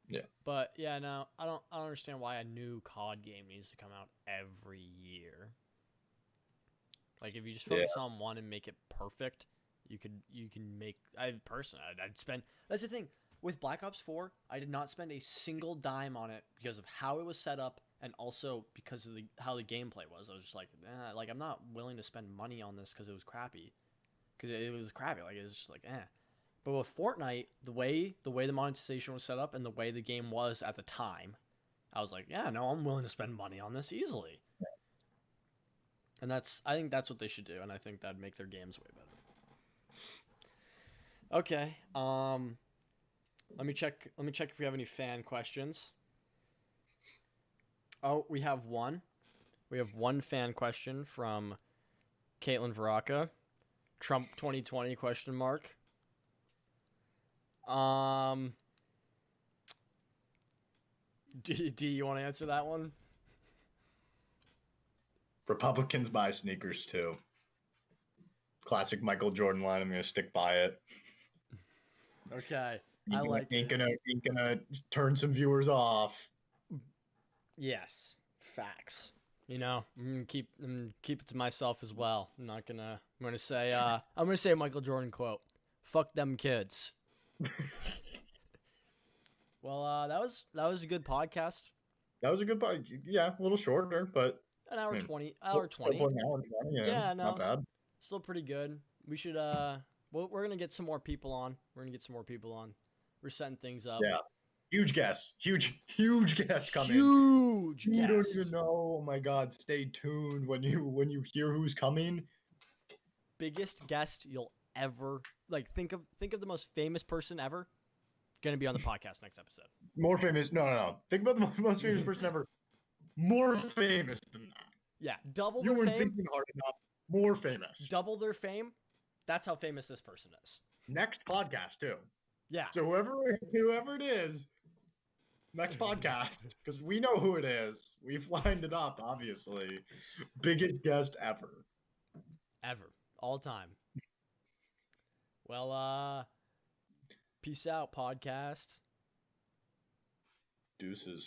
Yeah. But yeah, no, I don't understand why a new COD game needs to come out every year. Like if you just Yeah. focus on one and make it perfect, you can make. I'd spend. That's the thing with Black Ops 4. I did not spend a single dime on it because of how it was set up and also because of how the gameplay was. I was just like, like I'm not willing to spend money on this because it was crappy. Because it was crappy. Like it's just like, eh. But with Fortnite, the way the monetization was set up and the way the game was at the time, I was like, yeah, no, I'm willing to spend money on this easily. And I think that's what they should do, and I think that'd make their games way better. Okay. Let me check if we have any fan questions. Oh, we have one. We have one fan question from Caitlin Varaka. Trump 2020 question mark. Do you want to answer that one? Republicans buy sneakers too. Classic Michael Jordan line. I'm gonna stick by it. Okay. I like it. Ain't gonna turn some viewers off. Yes. Facts. I'm gonna keep it to myself as well. I'm gonna say a Michael Jordan quote. Fuck them kids. Well, that was a good podcast. That was a good part. Yeah, a little shorter, but An hour I mean, 20. Hour still 20. an hour and 20, yeah, Yeah, not no, bad. still pretty good. We should we're gonna get some more people on. We're setting things up. Yeah, huge guest coming. Huge You don't guest. even know. Oh my God! Stay tuned when you hear who's coming. Biggest guest you'll ever like. Think of the most famous person ever. Gonna be on the podcast next episode. More famous? No. Think about the most famous person ever. More famous than that. Yeah, double You their weren't fame. thinking hard enough. More famous. Double their fame. That's how famous this person is. Next podcast too. Yeah. So whoever it is, next podcast, because we know who it is. We've lined it up, obviously. Biggest guest ever. Ever. All time. Well, peace out, podcast. Deuces.